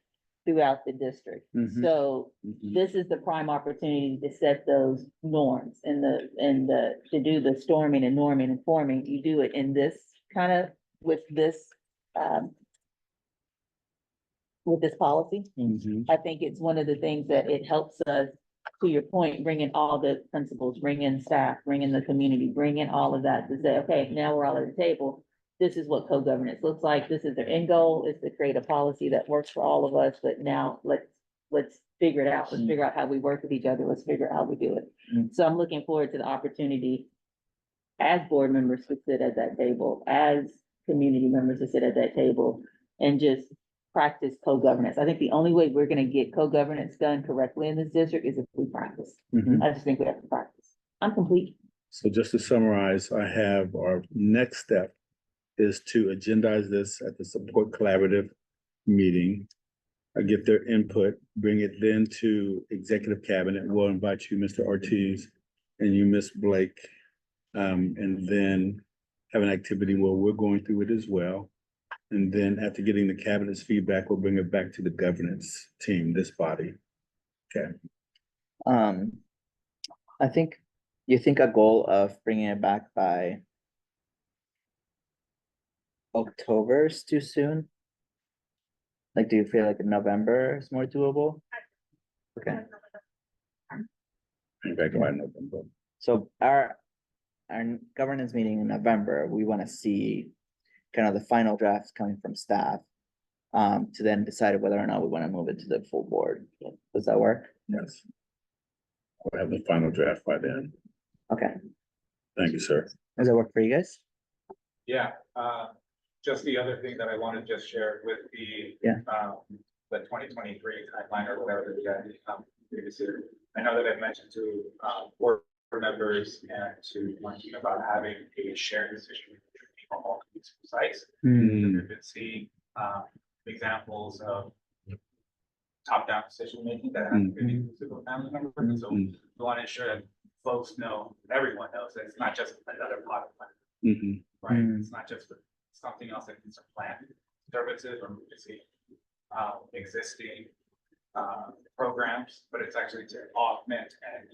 throughout the district? Mhm. So Mhm. this is the prime opportunity to set those norms and to do the storming and norming and forming. You do it in this kind of, with this policy. Mhm. I think it's one of the things that it helps us, to your point, bring in all the principals, bring in staff, bring in the community, bring in all of that to say, okay, now we're all at the table. This is what co-governance looks like. This is their end goal, is to create a policy that works for all of us, but now let's figure it out. Let's figure out how we work with each other. Let's figure out how we do it. Mm. So I'm looking forward to the opportunity as board members to sit at that table, as community members to sit at that table and just practice co-governance. I think the only way we're gonna get co-governance done correctly in this district is if we practice. Mhm. I just think we have to practice. I'm complete. So just to summarize, I have our next step is to agendize this at the support collaborative meeting. I get their input, bring it then to executive cabinet. We'll invite you, Mr. Ortiz, and you, Ms. Blake. And then have an activity where we're going through it as well. And then after getting the cabinet's feedback, we'll bring it back to the governance team, this body. Okay. I think, you think a goal of bringing it back by October is too soon? Like, do you feel like November is more doable? Okay, In fact, I know them both. so our governance meeting in November, we wanna see kind of the final drafts coming from staff. To then decide whether or not we wanna move it to the full board. Does that work? Yes. We'll have the final draft by then. Okay, Thank you, sir. does that work for you guys? Yeah, just the other thing that I wanted to just share with the 2023 timeline or whatever that you guys, previously. I know that I've mentioned to, board members and to my team about having a shared decision on all these sites. Hmm. We've been seeing, examples of top-down decision-making that have been inclusive of family members. So we want to ensure that folks know, everyone knows that it's not just another pot of money, Mhm. right? Mm. It's not just something else that needs to plan services or see existing programs, but it's actually to augment and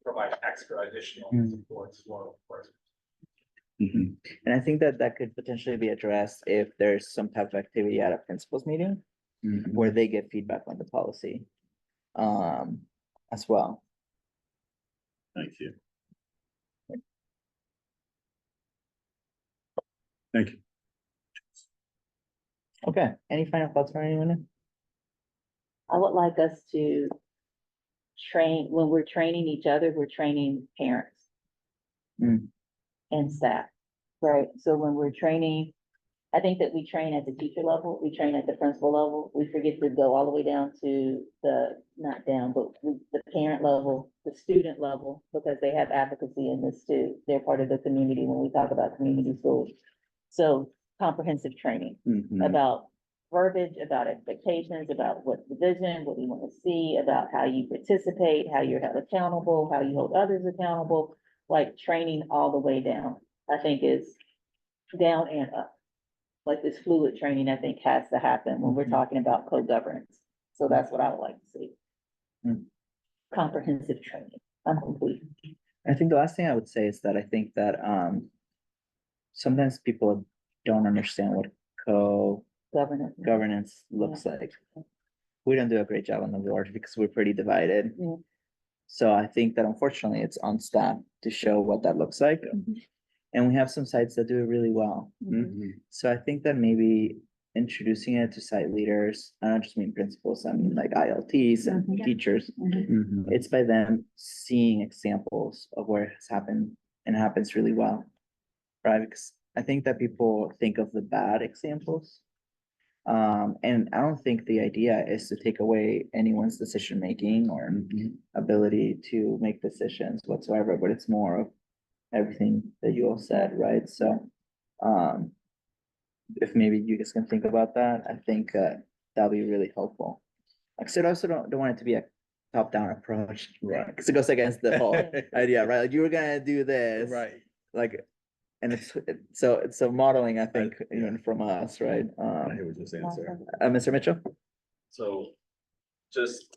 provide extra additional supports for Mhm. And I think that that could potentially be addressed if there's some type of activity at a principals meeting Mhm. where they get feedback on the policy. As well. Thank you. Thank you. Okay, any final thoughts from anyone? I would like us to train, when we're training each other, we're training parents. Mm. And staff, right? So when we're training, I think that we train at the teacher level, we train at the principal level. We forget to go all the way down to not down, but the parent level, the student level, because they have advocacy in this too. They're part of the community when we talk about community schools. So comprehensive training Mhm. about verbiage, about expectations, about what's the vision, what we want to see, about how you participate, how you're held accountable, how you hold others accountable, like training all the way down, I think is down and up. Like this fluid training, I think has to happen when we're talking about co-governance. So that's what I would like to see. Mm. Comprehensive training. I'm complete. I think the last thing I would say is that I think that sometimes people don't understand what governance looks like. We don't do a great job on the board because we're pretty divided. Yeah. So I think that unfortunately it's on staff to show what that looks like. And we have some sites that do it really well. Mhm. So I think that maybe introducing it to site leaders, I don't just mean principals, I mean like ILTs and teachers. Mhm. It's by them seeing examples of where it has happened and happens really well. Right, because I think that people think of the bad examples. And I don't think the idea is to take away anyone's decision-making or ability to make decisions whatsoever, but it's more of everything that you all said, right? So, if maybe you guys can think about that, I think, that'll be really helpful. Like, so I also don't want it to be a top-down approach. Right. Because it goes against the whole idea, right? Like, you were gonna do this. Right. Like, and it's a modeling, I think, even from us, right? I hear what you're saying, sir. Mr. Mitchell? So just,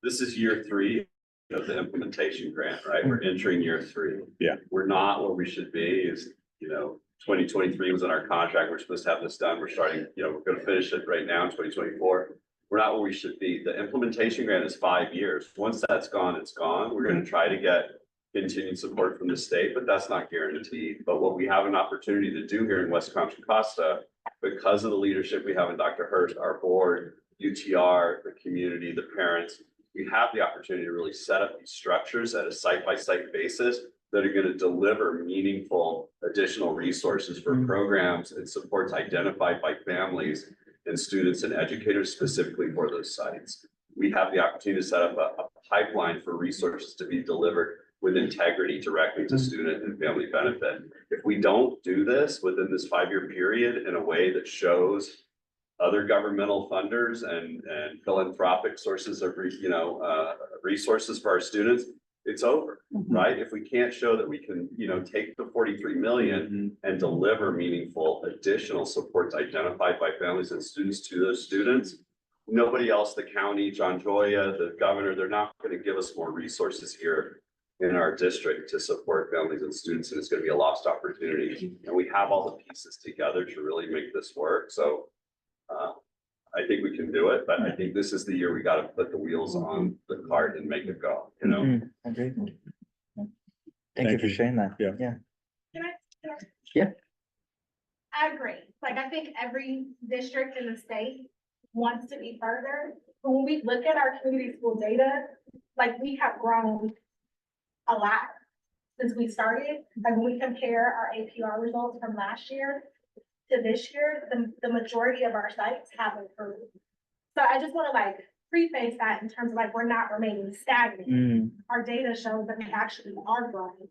this is year 3 of the implementation grant, right? We're entering year 3. Yeah. We're not where we should be is, 2023 was in our contract. We're supposed to have this done. We're starting, we're gonna finish it right now in 2024. We're not where we should be. The implementation grant is 5 years. Once that's gone, it's gone. We're gonna try to get continued support from the state, but that's not guaranteed. But what we have an opportunity to do here in West Contra Costa, because of the leadership we have in Dr. Hurst, our board, UTR, the community, the parents, we have the opportunity to really set up these structures at a site-by-site basis that are going to deliver meaningful additional resources for programs and supports identified by families and students and educators specifically for those sites. We have the opportunity to set up a pipeline for resources to be delivered with integrity directly to student and family benefit. If we don't do this within this 5-year period in a way that shows other governmental funders and philanthropic sources of, resources for our students, it's over, right? If we can't show that we can, take the 43 million and deliver meaningful additional supports identified by families and students to those students, nobody else, the county, John Joya, the governor, they're not going to give us more resources here in our district to support families and students, and it's going to be a lost opportunity. And we have all the pieces together to really make this work. So I think we can do it, but I think this is the year we got to put the wheels on the cart and make it go, Agreed. Thank you for sharing that. Yeah. Yeah. Can I? Yeah. I agree. Like, I think every district in the state wants to be further. But when we look at our community school data, like, we have grown a lot since we started. Like, when we compare our APR results from last year to this year, the majority of our sites have improved. So I just want to preface that in terms of we're not remaining stagnant. Our data shows that we actually are growing.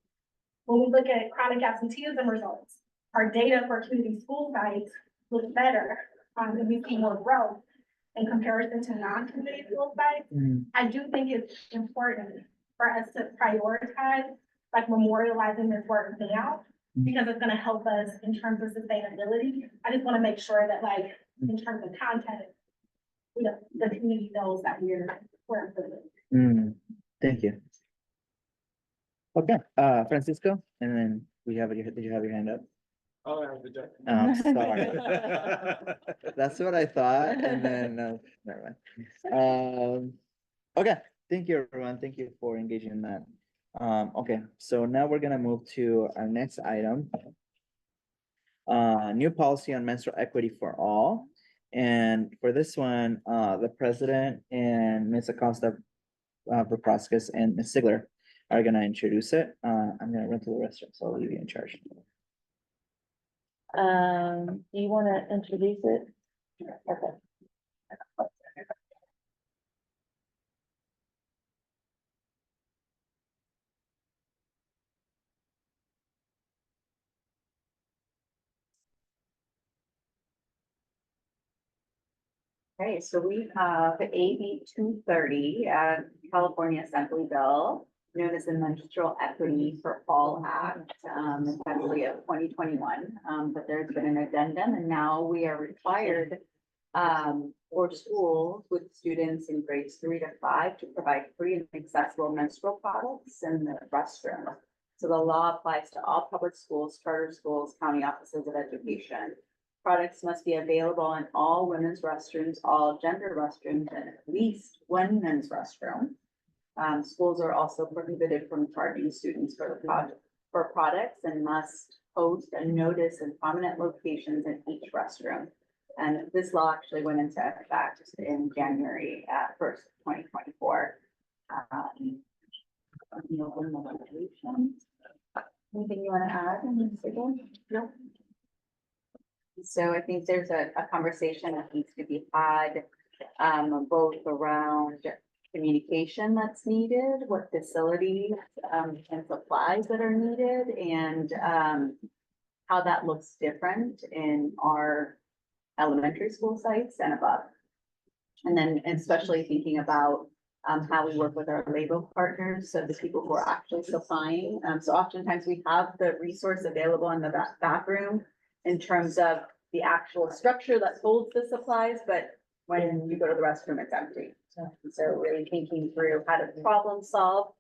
When we look at chronic absenteeism results, our data for community school sites looks better, and we see more growth in comparison to non-community school sites. I do think it's important for us to prioritize memorializing this work now, because it's gonna help us in terms of sustainability. I just wanna make sure that in terms of content, the community knows that we're improving. Thank you. Okay, Francisco, and then did you have your hand up? Oh, I have the deck. I'm sorry. That's what I thought, and then, never mind. Okay, thank you, everyone. Thank you for engaging in that. Okay, so now we're gonna move to our next item. New policy on menstrual equity for all. And for this one, the president and Ms. Acosta, Proproskas and Ms. Sigler are gonna introduce it. I'm gonna run to the restroom, so I'll leave you in charge. Do you want to introduce it? Okay. Okay, so we have AB 230, California Assembly Bill, known as the Menstrual Equity for All Act, Assembly of 2021. But there's been an addendum, and now we are required for schools with students in grades 3 to 5 to provide free and accessible menstrual products in the restroom. So the law applies to all public schools, charter schools, county offices of education. Products must be available in all women's restrooms, all gender restrooms, and at least one men's restroom. Schools are also prohibited from charging students for products and must post a notice in prominent locations in each restroom. And this law actually went into effect in January 1st, 2024. Anything you want to add? No. So I think there's a conversation that needs to be had, both around communication that's needed, what facilities, and supplies that are needed, and, how that looks different in our elementary school sites and above. And then especially thinking about how we work with our labor partners, so the people who are actually supplying. So oftentimes we have the resource available in the back room in terms of the actual structure that holds the supplies, but when you go to the restroom, it's empty. So really thinking through how to problem solve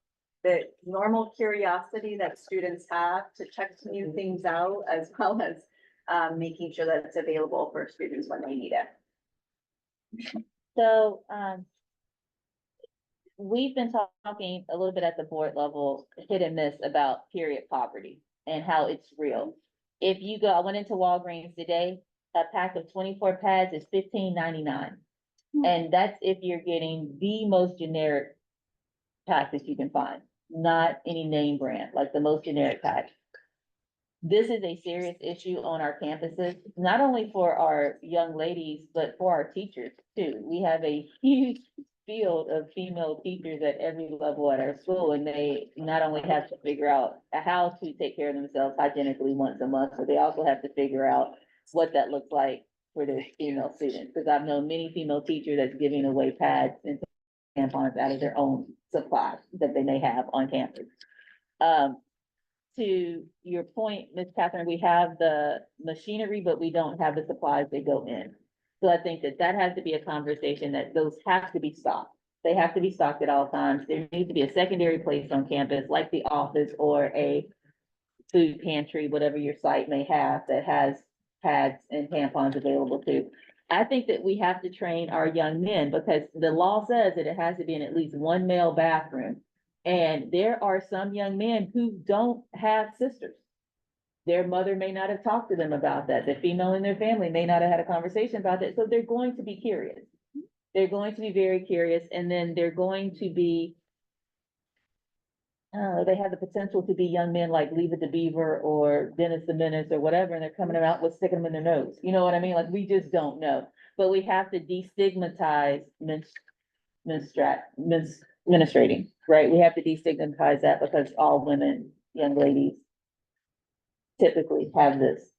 the normal curiosity that students have to check new things out, as well as making sure that it's available for students when they need it. So, we've been talking a little bit at the board level, hit and miss about period poverty and how it's real. If you go, I went into Walgreens today, a pack of 24 pads is $15.99. And that's if you're getting the most generic pack that you can find, not any name brand, like the most generic pack. This is a serious issue on our campuses, not only for our young ladies, but for our teachers too. We have a huge field of female teachers at every level at our school, and they not only have to figure out how to take care of themselves hygienically once a month, but they also have to figure out what that looks like for their female students. Because I've known many female teachers that's giving away pads and tampons out of their own supplies that they may have on campus. To your point, Ms. Catherine, we have the machinery, but we don't have the supplies that go in. So I think that has to be a conversation, that those have to be stocked. They have to be stocked at all times. There needs to be a secondary place on campus, like the office or a food pantry, whatever your site may have, that has pads and tampons available too. I think that we have to train our young men, because the law says that it has to be in at least one male bathroom. And there are some young men who don't have sisters. Their mother may not have talked to them about that. The female in their family may not have had a conversation about that. So they're going to be curious. They're going to be very curious, and then they're going to be, they have the potential to be young men like Leave It to Beaver or Dennis the Menace or whatever, and they're coming out with sticking them in their nose. You know what I mean? Like, we just don't know. But we have to destigmatize menstruating, right? We have to destigmatize that, because all women, young ladies, typically have this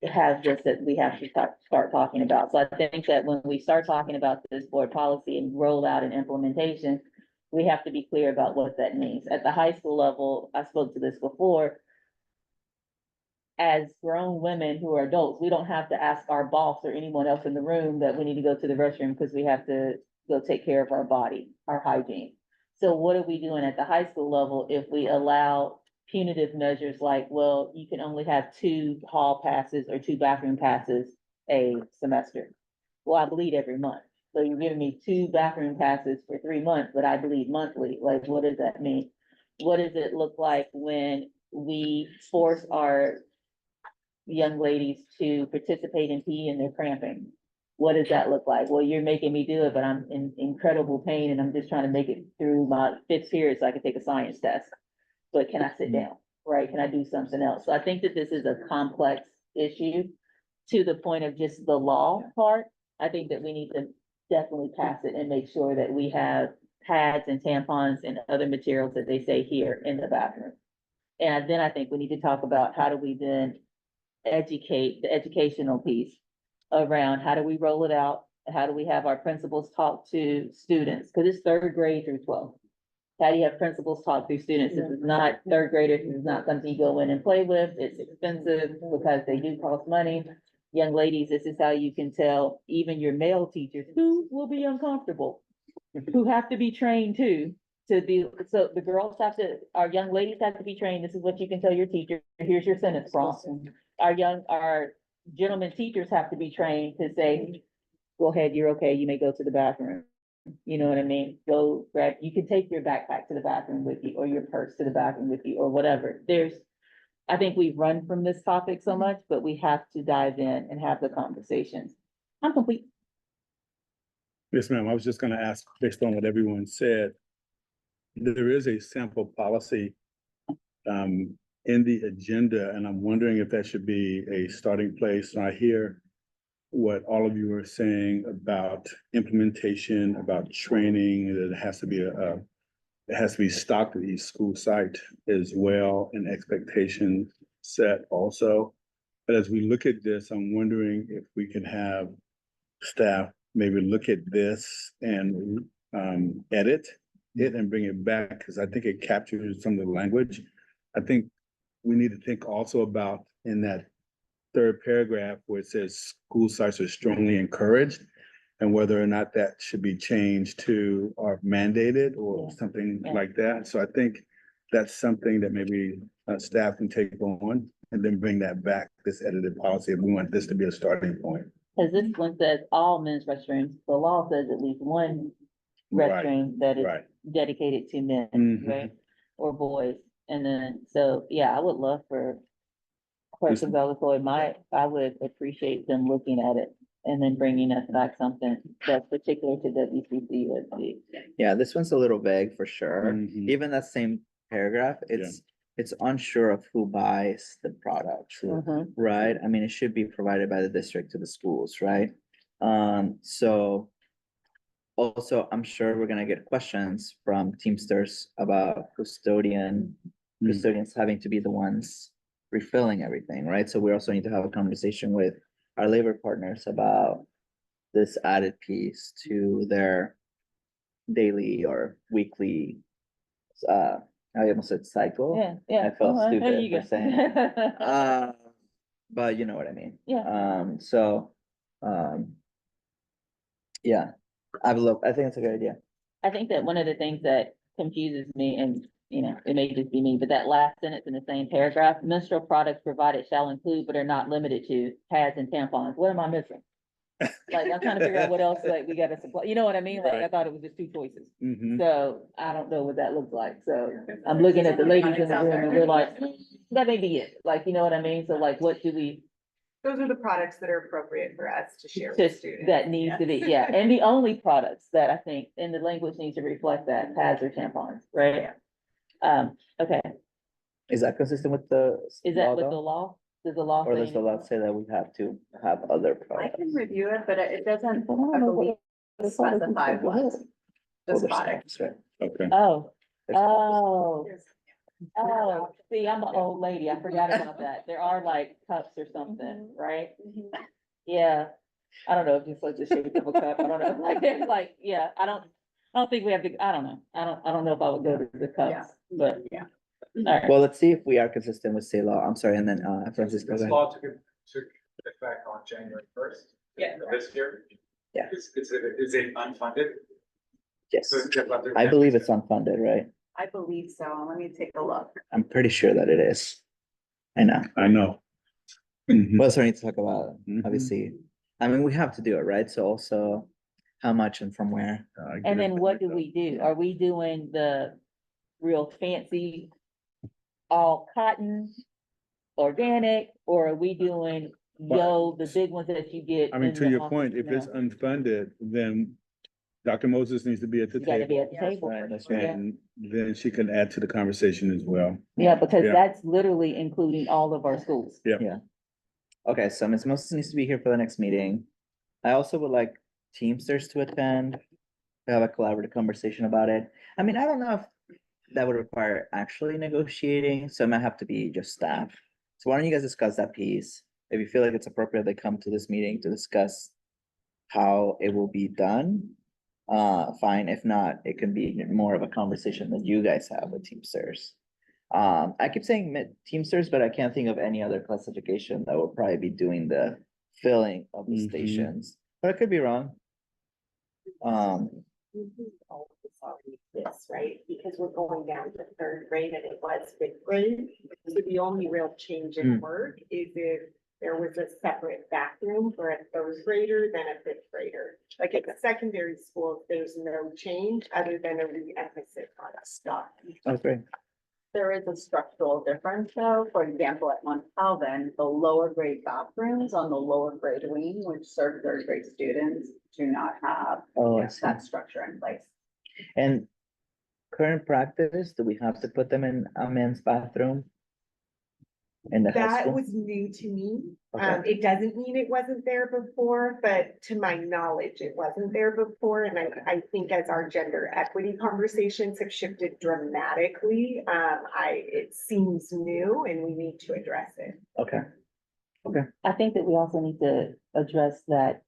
that we have to start talking about. So I think that when we start talking about this board policy and rollout and implementation, we have to be clear about what that means. At the high school level, I spoke to this before, as grown women who are adults, we don't have to ask our boss or anyone else in the room that we need to go to the restroom, because we have to go take care of our body, our hygiene. So what are we doing at the high school level if we allow punitive measures like, well, you can only have 2 hall passes or 2 bathroom passes a semester? Well, I bleed every month. So you're giving me 2 bathroom passes for 3 months, but I bleed monthly. Like, what does that mean? What does it look like when we force our young ladies to participate in PE and they're cramping? What does that look like? Well, you're making me do it, but I'm in incredible pain and I'm just trying to make it through my 5th period so I can take a science test. But can I sit down, right? Can I do something else? So I think that this is a complex issue to the point of just the law part. I think that we need to definitely pass it and make sure that we have pads and tampons and other materials that they say here in the bathroom. And then I think we need to talk about how do we then educate the educational piece around how do we roll it out? How do we have our principals talk to students? Because it's 3rd grade through 12th. How do you have principals talk to students? This is not 3rd graders. This is not something you go in and play with. It's expensive because they do cost money. Young ladies, this is how you can tell even your male teachers who will be uncomfortable, who have to be trained too, to be, so the girls have to, our young ladies have to be trained. This is what you can tell your teacher. Here's your sentence prompt. Our gentlemen teachers have to be trained to say, go ahead, you're okay. You may go to the bathroom. You know what I mean? Go grab, you can take your backpack to the bathroom with you, or your purse to the bathroom with you, or whatever. I think we've run from this topic so much, but we have to dive in and have the conversations. I'm complete. Yes, ma'am. I was just gonna ask, based on what everyone said, there is a sample policy in the agenda, and I'm wondering if that should be a starting place. I hear what all of you are saying about implementation, about training, that it has to be it has to be stocked at each school site as well, and expectations set also. But as we look at this, I'm wondering if we can have staff maybe look at this and edit it and bring it back, because I think it captures some of the language. I think we need to think also about in that third paragraph where it says school sites are strongly encouraged, and whether or not that should be changed to or mandated or Yeah. something Yeah. like that. So I think that's something that maybe staff can take on and then bring that back, this edited policy, if we want this to be a starting point. Cause this one says all men's restrooms, the law says at least one Right, restroom that is right. dedicated to men, Mhm. right? Or boys, and then, so, yeah, I would love for Clerk Just- Gonzalez, I would appreciate them looking at it and then bringing us back something that's particular to WCC USD. Yeah, this one's a little vague for sure. Mhm. Even that same paragraph, it's unsure of who buys the product, Mhm. right? I mean, it should be provided by the district to the schools, right? So also, I'm sure we're gonna get questions from Teamsters about custodians having to be the ones refilling everything, right? So we also need to have a conversation with our labor partners about this added piece to their daily or weekly, I almost said cycle. Yeah, yeah. I felt There stupid you for go. saying but you know what I mean. Yeah. Yeah, I think it's a good idea. I think that one of the things that confuses me, and, you know, it may just be me, but that last sentence in the same paragraph, menstrual products provided shall include, but are not limited to pads and tampons. What am I missing? Like, I'm trying to figure out what else, like, we gotta supply, you know what I mean? Like, I Right. thought it was just two choices. Mhm. So I don't know what that looks like. So I'm looking at the ladies in the room and we're like, that may be it. Like, you know what I mean? So like, what do we, Those are the products that are appropriate for us to share with just, students. that needs to be, yeah. And the only products that I think, and the language needs to reflect that, pads or tampons, right? Okay, Is that consistent with the? is that law, with the though? law? Does the law Or say? does the law say that we have to have other I products? can review it, but it doesn't, I don't I know believe, what- specify what. Just Other products. stuff, right? Okay. Oh, There's- oh, oh, see, I'm an old lady. I forgot about that. There are like cups or something, right? Yeah, I don't know if it's like the shape of a cup. I don't know. Like, there's like, yeah, I don't think we have to, I don't know. I don't know if I would go to the cups, but. Yeah. All right. Well, let's see if we are consistent with state law. I'm sorry, and then, Francisco. This go ahead. law took effect on January first. Yeah. This year. Yeah. Is it unfunded? Yes, I believe it's unfunded, right? I believe so. Let me take a look. I'm pretty sure that it is. I know. I know. Mhm. Well, so we need to talk about, Mhm. obviously, I mean, we have to do it, right? So also, how much and from where? I get And it. then what do we do? Are we doing the real fancy, all cotton, organic, or are we doing, the big ones that you get? I mean, in to the your office point, if it's now? unfunded, then Dr. Moses needs to be at the You gotta be table. at the table. Right, that's right. And then she can add to the conversation as well. Yeah, because Yeah. that's literally including all of our schools. Okay, so Ms. Moses needs to be here for the next meeting. I also would like Teamsters to attend, to have a collaborative conversation about it. I mean, I don't know if that would require actually negotiating, so it might have to be just staff. So why don't you guys discuss that piece? If you feel like it's appropriate, they come to this meeting to discuss how it will be done. Fine. If not, it can be more of a conversation that you guys have with Teamsters. I keep saying Teamsters, but I can't think of any other classification that will probably be doing the filling of the Mhm. stations, but I could be wrong. This, right, because we're going down to third grade and it was fifth grade. So the only real change in work is if there was a separate bathroom for a third grader than a fifth grader. Like at the secondary school, there's no change other than a re-emphasis on stuff. Okay. There is a structural difference though. For example, at Mount Calvin, the lower grade bathrooms on the lower grade wing, which serve third grade students, do not have Oh, I see. that structure in place. And current practice, do we have to put them in a men's bathroom? in the high That school? was new to me. Okay. It doesn't mean it wasn't there before, but to my knowledge, it wasn't there before. And I think as our gender equity conversations have shifted dramatically, it seems new and we need to address it. Okay, I think that we also need to address that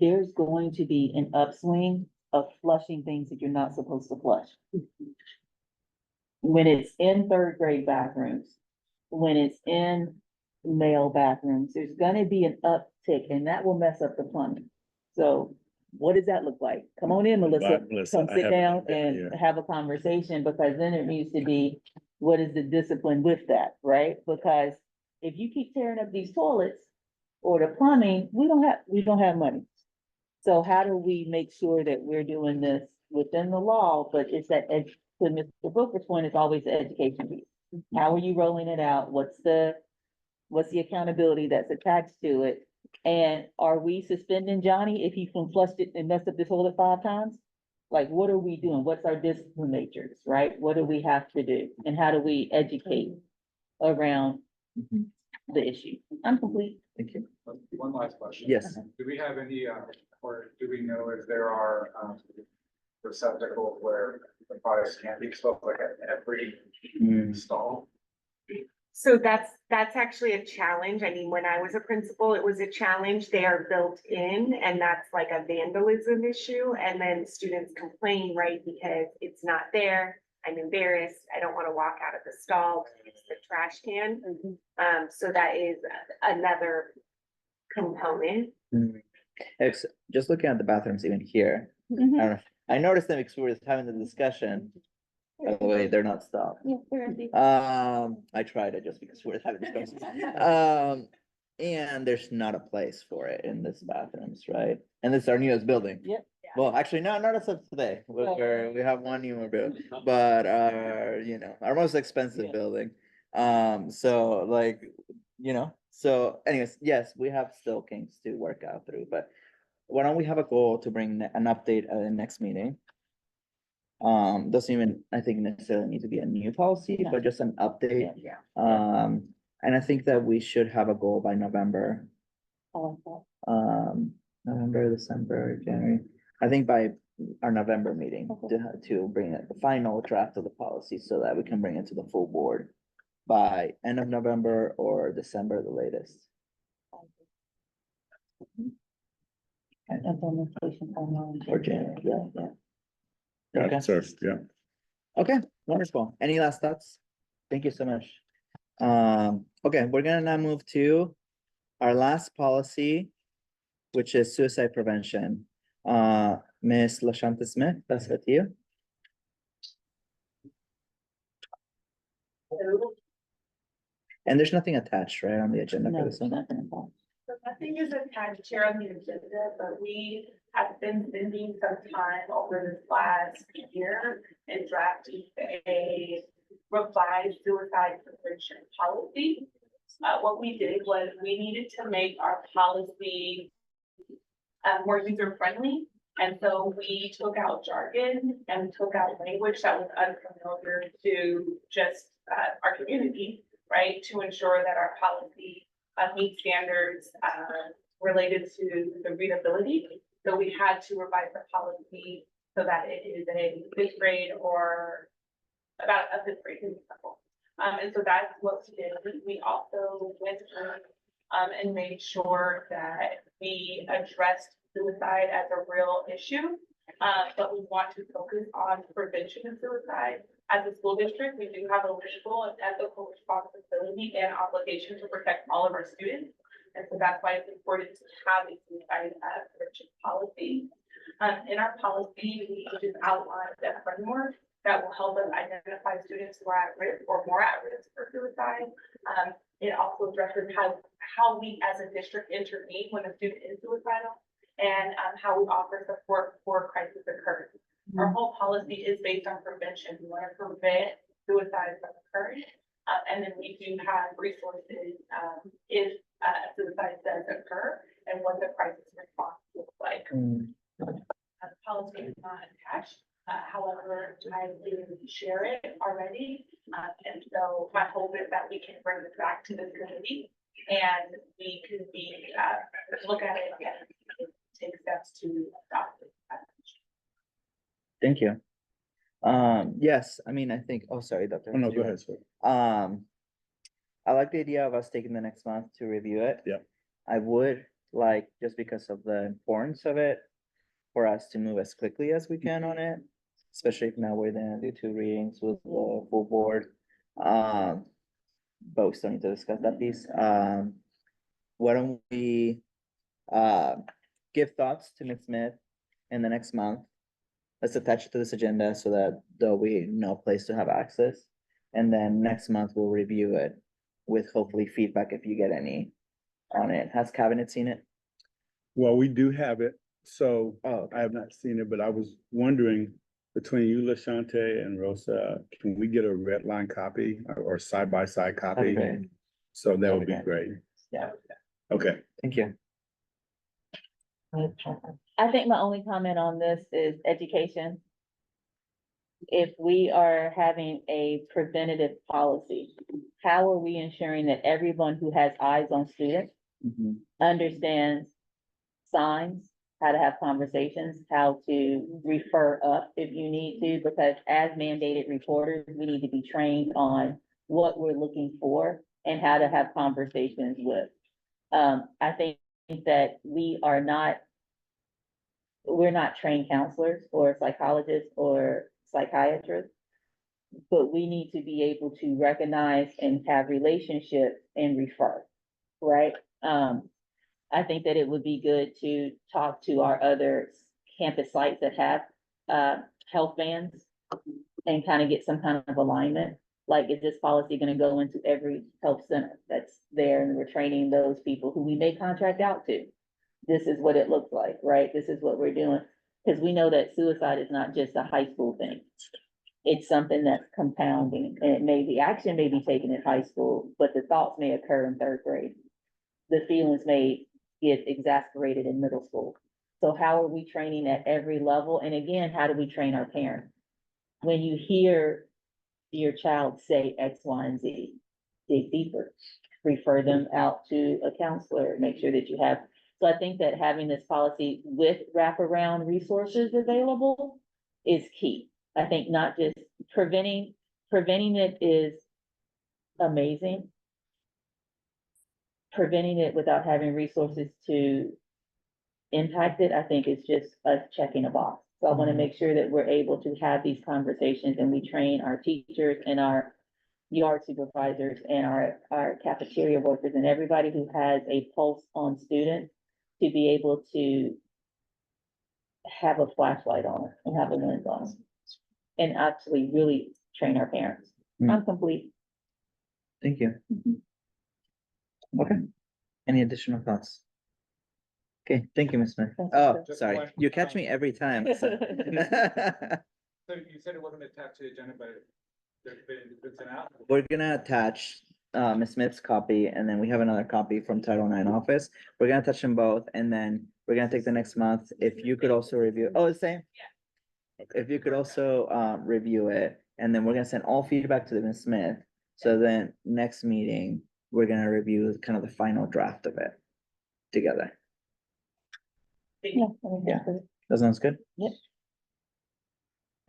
there's going to be an upswing of flushing things that you're not supposed to flush. When it's in third grade bathrooms, when it's in male bathrooms, there's gonna be an uptick and that will mess up the plumbing. So what does that look like? Come on in, Melissa, Melissa, come I sit have- down yeah. and have a conversation, because then it needs to be, what is the discipline with that, right? Because if you keep tearing up these toilets or the plumbing, we don't have money. So how do we make sure that we're doing this within the law, but it's that, to Mr. Booker's point, it's always the education piece. How are you rolling it out? What's the accountability that's attached to it? And are we suspending Johnny if he can flushed it and messed up the toilet 5 times? Like, what are we doing? What's our discipline matrix, right? What do we have to do? And how do we educate around the issue? I'm complete. thank you. One last question. Yes. Do we have any, or do we know if there are, receptacles where the products can't be exposed, like at every stall? So that's actually a challenge. I mean, when I was a principal, it was a challenge. They are built in and that's like a vandalism issue. And then students complain, right? Because it's not there. I'm embarrassed. I don't want to walk out of the stall to use the trash can. So that is another component. Just looking at the bathrooms even here, I don't know, I noticed them because we were having the discussion. By the way, they're not stopped. Yeah, they're empty. I tried it just because we were having this discussion. And there's not a place for it in this bathrooms, right? And this is our newest building. Yep. Well, actually, not as of today. We have one newer building, but our most expensive Yeah. building. So like, so anyways, yes, we have still kinks to work out through, but why don't we have a goal to bring an update at the next meeting? Doesn't even, I think, necessarily need to be a new policy, No. but just an update. Yeah. And I think that we should have a goal by November, November, December, January. I think by our November meeting to bring it, the final draft of the policy so that we can bring it to the full board by end of November or December, the latest. Implementation timeline. Or January, yeah. Got Okay. it, sir, yeah. Okay, wonderful. Any last thoughts? Thank you so much. Okay, we're gonna now move to our last policy, which is suicide prevention. Ms. LaShanta Smith, that's with you. And there's nothing attached, right, on the agenda for No, this one? nothing involved. So nothing is attached here on the agenda, but we have been spending some time over this last year in drafting a revised suicide prevention policy. What we did was we needed to make our policy more user friendly. And so we took out jargon and took out language that was unfamiliar to just our community, right? To ensure that our policy meets standards related to the readability. So we had to revise the policy so that it is a 5th grade or about a 5th grade level. And so that's what we did. We also went through and made sure that we addressed suicide as a real issue. But we want to focus on prevention of suicide. As a school district, we do have a legal and ethical responsibility and obligation to protect all of our students. And so that's why it's important to have a suicide prevention policy. In our policy, we just outlined a framework that will help us identify students who are at risk or more at risk for suicide. It also addresses how we as a district intervene when a student is suicidal and how we offer support before crisis occurs. Our whole policy is based on prevention. We want to prevent suicide from occurring. And then we do have resources if suicide does occur and what the crisis response looks like. The policy is not attached. However, I did share it already. And so my hope is that we can bring this back to this committee. And we could look at it and take steps to adopt it. Thank you. Yes, I mean, I think, oh, sorry, Dr. Oh, no, go ahead, sir. I like the idea of us taking the next month to review it. Yep. I would like, just because of the importance of it, for us to move as quickly as we can on it, especially if now we're gonna do 2 readings with the full board. But we still need to discuss that piece. Why don't we, give thoughts to Ms. Smith in the next month? Let's attach it to this agenda so that there'll be no place to have access. And then next month we'll review it with hopefully feedback if you get any on it. Has Cabinet seen it? Well, we do have it, so Oh, I have not seen it, but I was wondering between you, LaShante and Rosa, can we get a red line copy or side-by-side copy? great. So that That'd would be be great. Yeah. Okay. Thank you. I think my only comment on this is education. If we are having a preventative policy, how are we ensuring that everyone who has eyes on students Mhm. understands signs, how to have conversations, how to refer up if you need to, because as mandated reporters, we need to be trained on what we're looking for and how to have conversations with. I think that we're not trained counselors or psychologists or psychiatrists, but we need to be able to recognize and have relationships and refer, right? I think that it would be good to talk to our other campus sites that have, health vans and kind of get some kind of alignment. Like, is this policy gonna go into every health center that's there, and we're training those people who we may contract out to? This is what it looks like, right? This is what we're doing, because we know that suicide is not just a high school thing. It's something that's compounding, and the action may be taken in high school, but the thoughts may occur in 3rd grade. The feelings may get exasperated in middle school. So how are we training at every level? And again, how do we train our parents? When you hear your child say X, Y, and Z, dig deeper, refer them out to a counselor, make sure that you have. So I think that having this policy with wraparound resources available is key. I think not just preventing it is amazing. Preventing it without having resources to impact it, I think is just us checking a box. So I want to make sure that we're able to have these conversations and we train our teachers and our yard supervisors and our cafeteria workers and everybody who has a pulse on students to be able to have a flashlight on it and have a lens on it. And actually really train our parents. I'm complete. Thank you. Okay. Any additional thoughts? Okay, thank you, Ms. Smith. Thank you, Oh, sir. sorry, Just one, you catch me every time. so- So you said it wasn't attached to the agenda, but it's an out. We're gonna attach Ms. Smith's copy, and then we have another copy from Title IX office. We're gonna touch them both, and then we're gonna take the next month. If you could also review, oh, the same? If you could also review it, and then we're gonna send all feedback to Ms. Smith. So then next meeting, we're gonna review kind of the final draft of it together. Yeah. I think that's good. That sounds good? And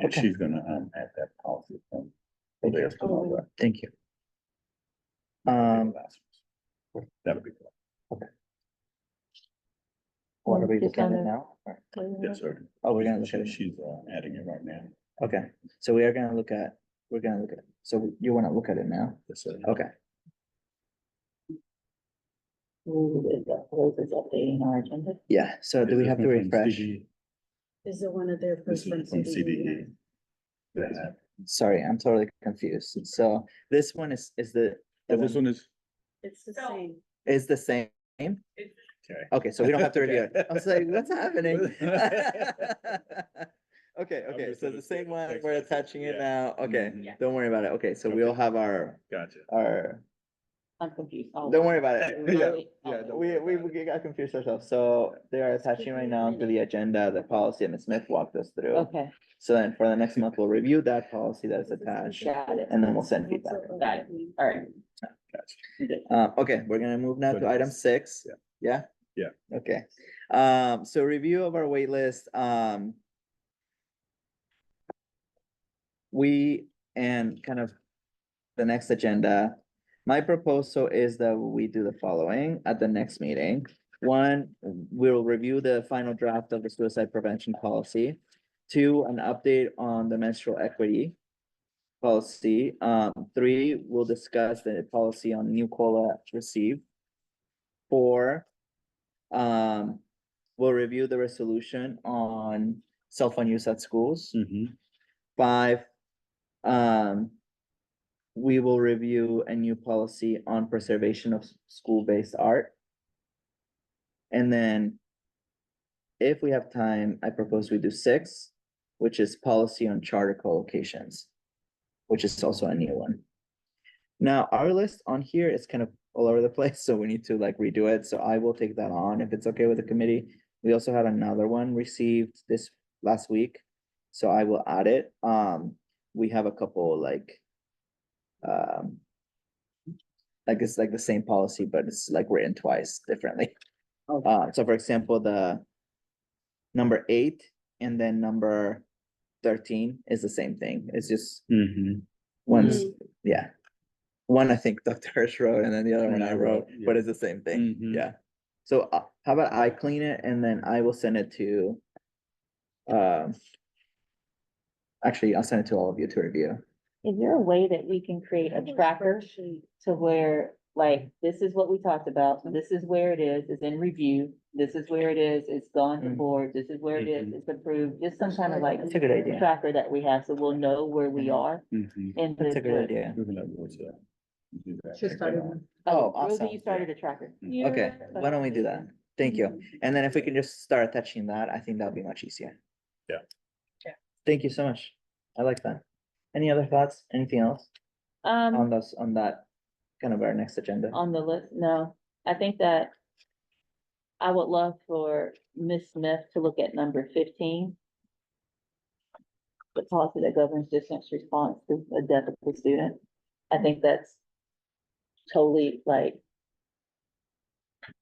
Okay. she's gonna add that policy. For the estimate. Thank you. That'll be cool. What are we Just looking on at the- now? Yes, sir. Oh, we're gonna look at it. She's adding it right now. Okay, so we're gonna look at, so you wanna look at it now? Yes, sir. Okay, Ooh, is that, Rose is updating our agenda? yeah, so do Is we this have to one from refresh? CDE? Is it one of their This first is from CDE. Yeah. Sorry, I'm totally confused. So this one is the. But this one is, It's the So- same. Is the same? okay. Okay, so we don't have to review it. Okay. I was like, what's happening? Okay, I'm okay, just so the same one, we're attaching it Yeah. now. Okay, Mhm. don't worry about it. Okay, so we'll Okay. have our Gotcha. I'm confused. Oh, Don't worry about it. Yeah, wait. yeah, don't We got confused ourselves. So they are attaching right now to the agenda, the policy that Ms. Smith walked us through. Okay, So then for the next month, we'll review that policy that's attached, got it. and then we'll send feedback. Got it. All right. Okay, we're gonna move now So to item that's- 6. yeah. Yeah? Yeah. Okay, so review of our wait list, we, and kind of the next agenda, my proposal is that we do the following at the next meeting. One, we'll review the final draft of the suicide prevention policy. 2, an update on the menstrual equity policy. 3, we'll discuss the policy on new COLA received. 4, we'll review the resolution on cell phone use at schools. Mhm. 5, we will review a new policy on preservation of school-based art. And then if we have time, I propose we do 6, which is policy on charter co-locations, which is also a new one. Now, our list on here is kind of all over the place, so we need to like redo it. So I will take that on if it's okay with the committee. We also had another one received this last week, so I will add it. We have a couple like it's like the same policy, but it's like written twice differently. So for example, the number 8 and then number 13 is the same thing. It's just Mhm. one's, yeah. One, I think Dr. Hirsch wrote, and then the other one And I I wrote, wrote, but yeah. it's the same thing, Mhm. yeah. So how about I clean it and then I will send it to, actually, I'll send it to all of you to review. Is there a way that we can create a tracker to where, like, this is what we talked about, this is where it is, it's in review, this is where it is, it's gone to Mm. board, this is where it is, it's approved, just some kind of like That's a good idea. tracker that we have, so we'll know where we are Mhm. in the. That's a good idea. We're gonna go to that. Do that. She started one. Oh, Rosie, awesome. you started a tracker. Okay, why don't we do that? Thank you. And then if we can just start attaching that, I think that'll be much easier. Yeah. Yeah. Thank you so much. I like that. Any other thoughts? Anything else on those, on that kind of our next agenda? On the list, no, I think that I would love for Ms. Smith to look at number 15. The policy that governs district's response to a death of a student. I think that's totally like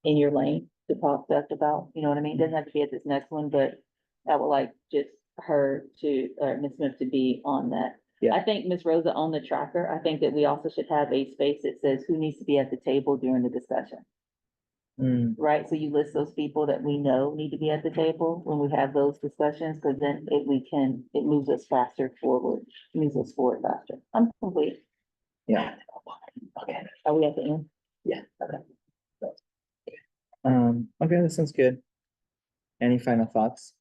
in your lane to talk to us about, you know what I mean? Doesn't have to be at this next one, but I would like just her to, or Ms. Smith to be on that. Yeah. I think Ms. Rosa on the tracker, I think that we also should have a space that says who needs to be at the table during the discussion, Mm, right? So you list those people that we know need to be at the table when we have those discussions, because then it moves us faster forward, moves us forward faster. I'm complete. yeah. Okay, are we at the end? Yeah. Okay. Okay, that sounds good. Any final thoughts?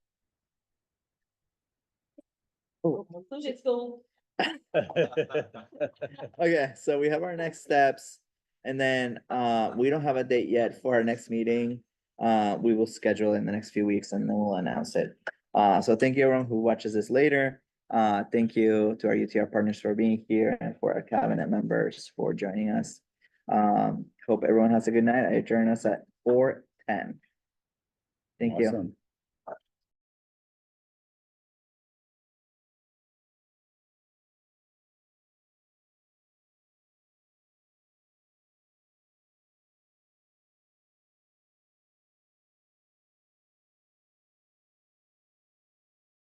Inclusion school. Okay, so we have our next steps. And then we don't have a date yet for our next meeting. We will schedule in the next few weeks and then we'll announce it. So thank you everyone who watches this later. Thank you to our UTR partners for being here and for our cabinet members for joining us. Hope everyone has a good night. I adjourn us at 4:10. Thank you. Awesome.